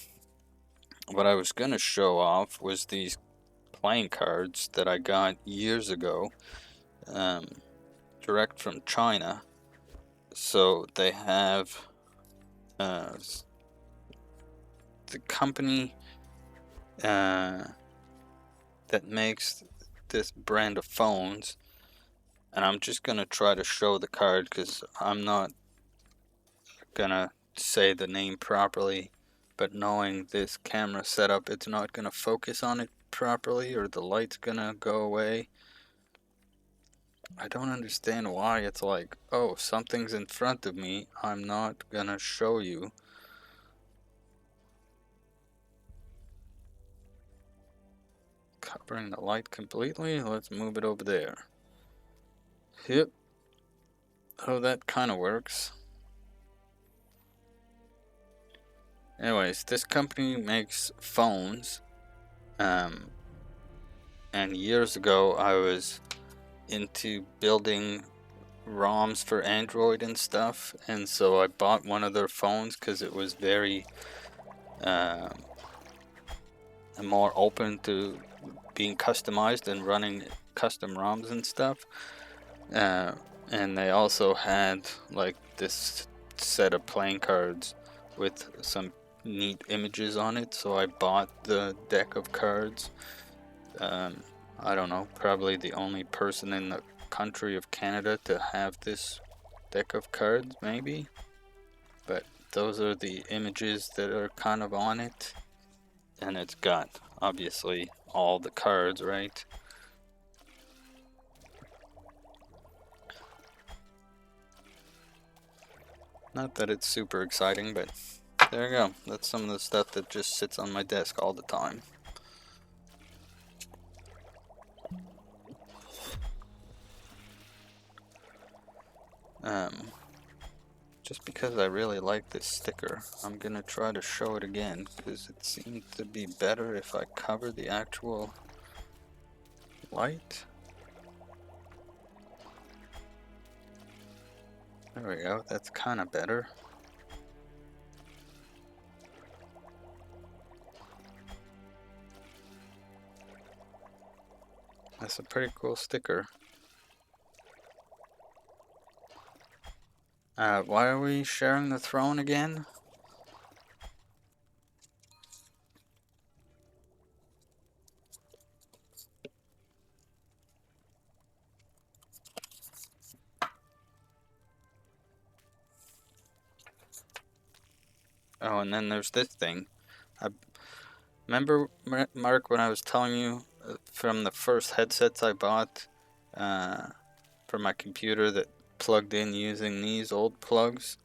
what I was gonna show off was these playing cards that I got years ago, direct from China. So they have the company that makes this brand of phones, and I'm just gonna try to show the card because I'm not gonna say the name properly, but knowing this camera setup, it's not gonna focus on it properly, or the light's gonna go away. I don't understand why it's like, oh, something's in front of me, I'm not gonna show you. Covering the light completely. Let's move it over there. Yep. Oh, that kind of works. Anyways, this company makes phones. And years ago, I was into building ROMs for Android and stuff. And so I bought one of their phones because it was very more open to being customized and running custom ROMs and stuff. And they also had like this set of playing cards with some neat images on it, so I bought the deck of cards. I don't know, probably the only person in the country of Canada to have this deck of cards, maybe. But those are the images that are kind of on it, and it's got obviously all the cards, right? Not that it's super exciting, but there you go. That's some of the stuff that just sits on my desk all the time. Just because I really like this sticker, I'm gonna try to show it again because it seemed to be better if I cover the actual light. There we go, that's kind of better. That's a pretty cool sticker. Why are we sharing the throne again? Oh, and then there's this thing. I remember, Mark, when I was telling you from the first headsets I bought for my computer that plugged in using these old plugs.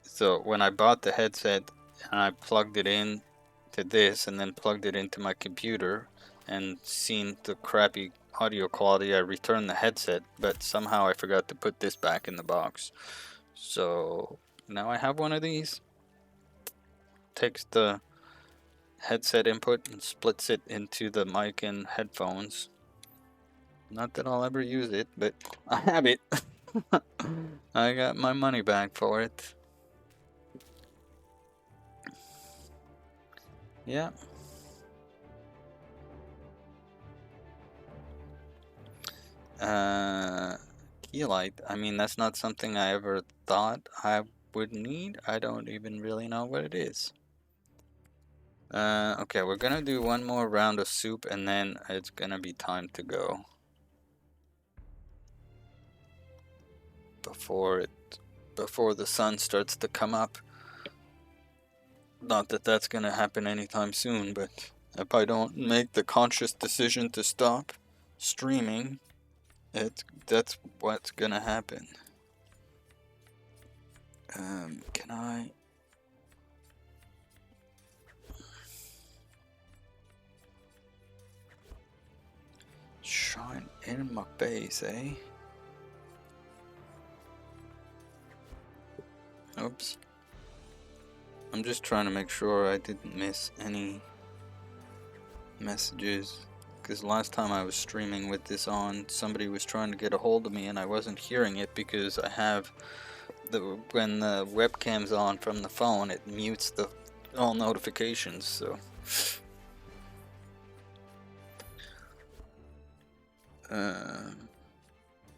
So when I bought the headset and I plugged it in to this and then plugged it into my computer and seen the crappy audio quality, I returned the headset, but somehow I forgot to put this back in the box. So now I have one of these. Takes the headset input and splits it into the mic and headphones. Not that I'll ever use it, but I have it. I got my money back for it. Yeah. Key light. I mean, that's not something I ever thought I would need. I don't even really know what it is. Okay, we're gonna do one more round of soup and then it's gonna be time to go. Before the sun starts to come up. Not that that's gonna happen anytime soon, but if I don't make the conscious decision to stop streaming, that's what's gonna happen. Can I? Shine in my face, eh? Oops. I'm just trying to make sure I didn't miss any messages. Because last time I was streaming with this on, somebody was trying to get a hold of me and I wasn't hearing it because I have when the webcam's on from the phone, it mutes all notifications, so.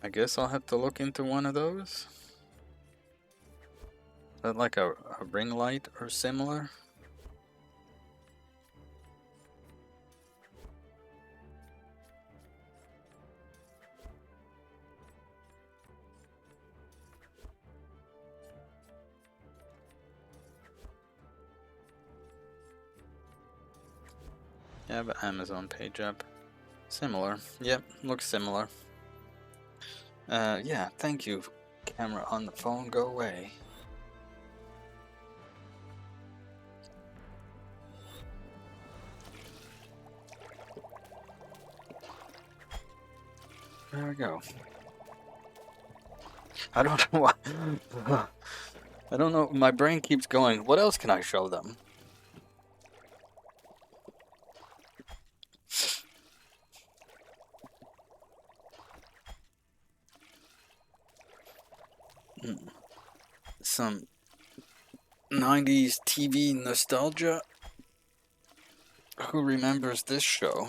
I guess I'll have to look into one of those. Is that like a ring light or similar? Yeah, but Amazon page up. Similar. Yep, looks similar. Yeah, thank you. Camera on the phone, go away. There we go. I don't know what. I don't know. My brain keeps going. What else can I show them? Some 90s TV nostalgia? Who remembers this show?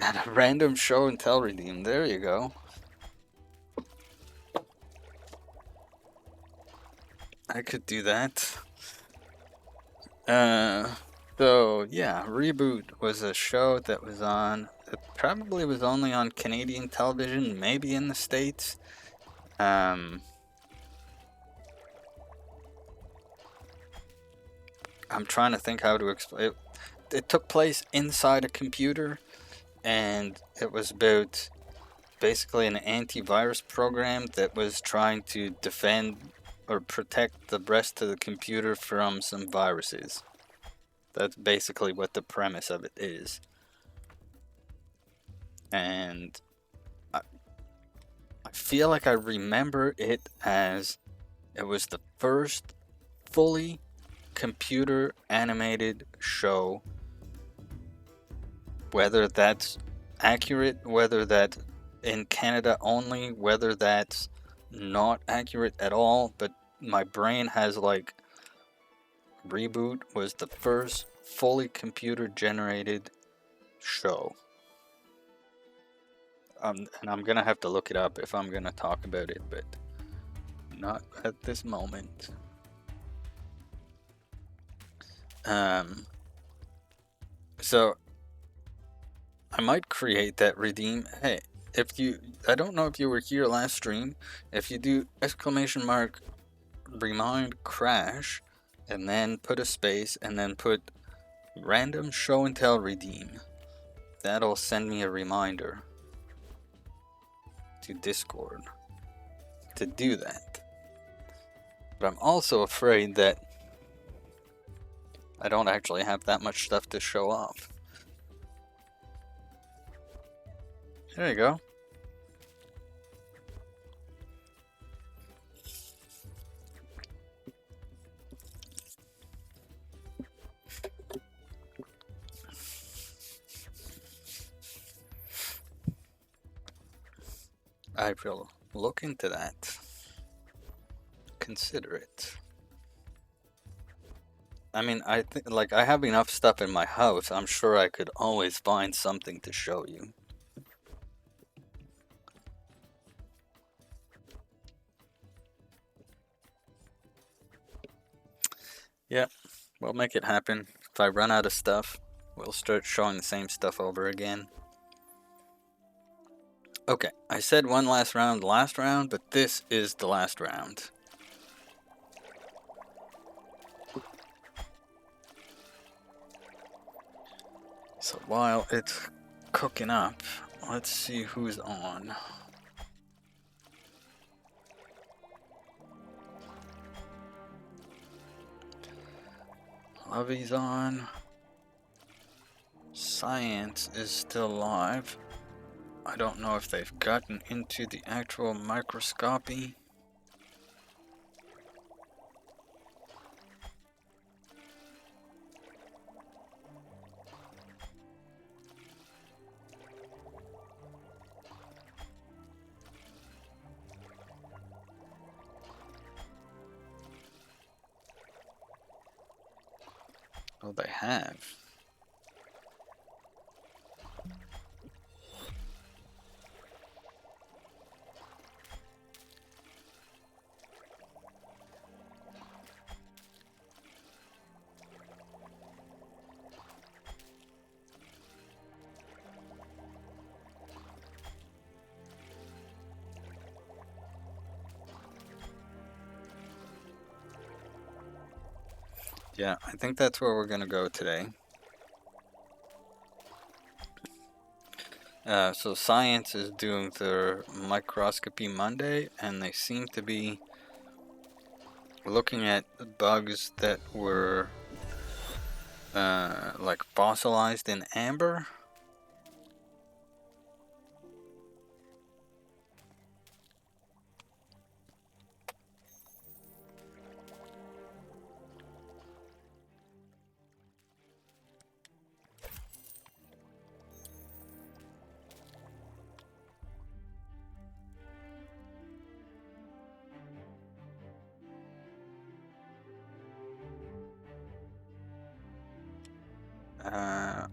At a random show and tell redeem. There you go. I could do that. So yeah, Reboot was a show that was on. It probably was only on Canadian television, maybe in the States. I'm trying to think how to explain it. It took place inside a computer, and it was about basically an antivirus program that was trying to defend or protect the rest of the computer from some viruses. That's basically what the premise of it is. And I feel like I remember it as it was the first fully computer animated show. Whether that's accurate, whether that's in Canada only, whether that's not accurate at all, but my brain has like Reboot was the first fully computer generated show. And I'm gonna have to look it up if I'm gonna talk about it, but not at this moment. So I might create that redeem. Hey, if you, I don't know if you were here last stream. If you do exclamation mark remind crash, and then put a space, and then put random show and tell redeem, that'll send me a reminder to Discord to do that. But I'm also afraid that I don't actually have that much stuff to show off. There you go. I will look into that. Consider it. I mean, I think like I have enough stuff in my house. I'm sure I could always find something to show you. Yep, we'll make it happen. If I run out of stuff, we'll start showing the same stuff over again. Okay, I said one last round, but this is the last round. So while it's cooking up, let's see who's on. Lovey's on. Science is still live. I don't know if they've gotten into the actual microscopy. Oh, they have. Yeah, I think that's where we're gonna go today. So Science is doing their microscopy Monday, and they seem to be looking at bugs that were like fossilized in amber.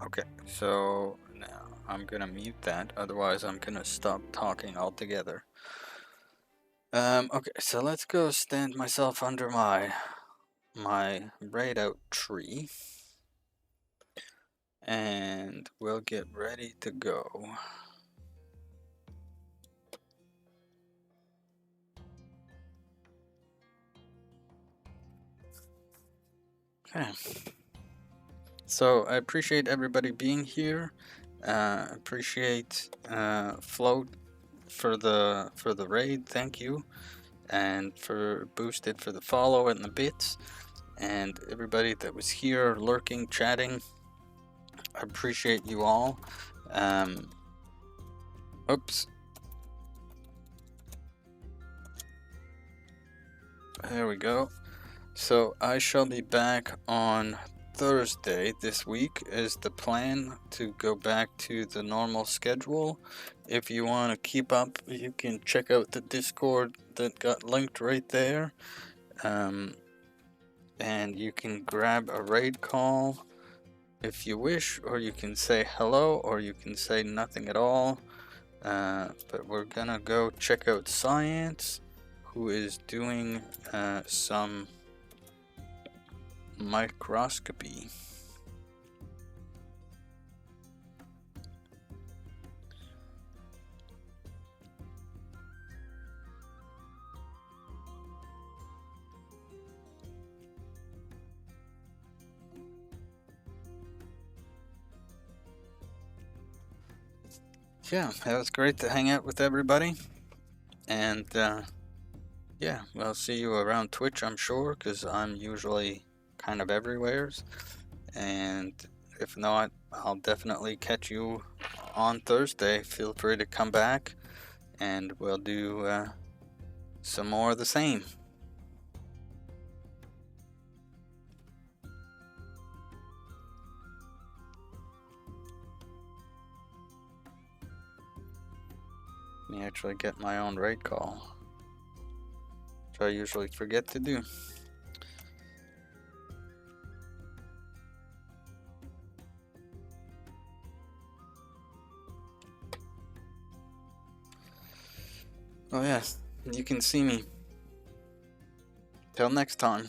Okay, so now I'm gonna mute that, otherwise I'm gonna stop talking altogether. Okay, so let's go stand myself under my braid out tree. and we'll get ready to go. Okay. So I appreciate everybody being here. Appreciate Float for the raid. Thank you, and for Boosted for the follow and the bits, and everybody that was here lurking, chatting. I appreciate you all. Oops. There we go. So I shall be back on Thursday this week is the plan to go back to the normal schedule. If you want to keep up, you can check out the Discord that got linked right there. And you can grab a raid call if you wish, or you can say hello, or you can say nothing at all. But we're gonna go check out Science, who is doing some microscopy. Yeah, it was great to hang out with everybody. And yeah, we'll see you around Twitch, I'm sure, because I'm usually kind of everywhere. And if not, I'll definitely catch you on Thursday. Feel free to come back, and we'll do some more of the same. Let me actually get my own raid call, which I usually forget to do. Oh yes, you can see me. Till next time.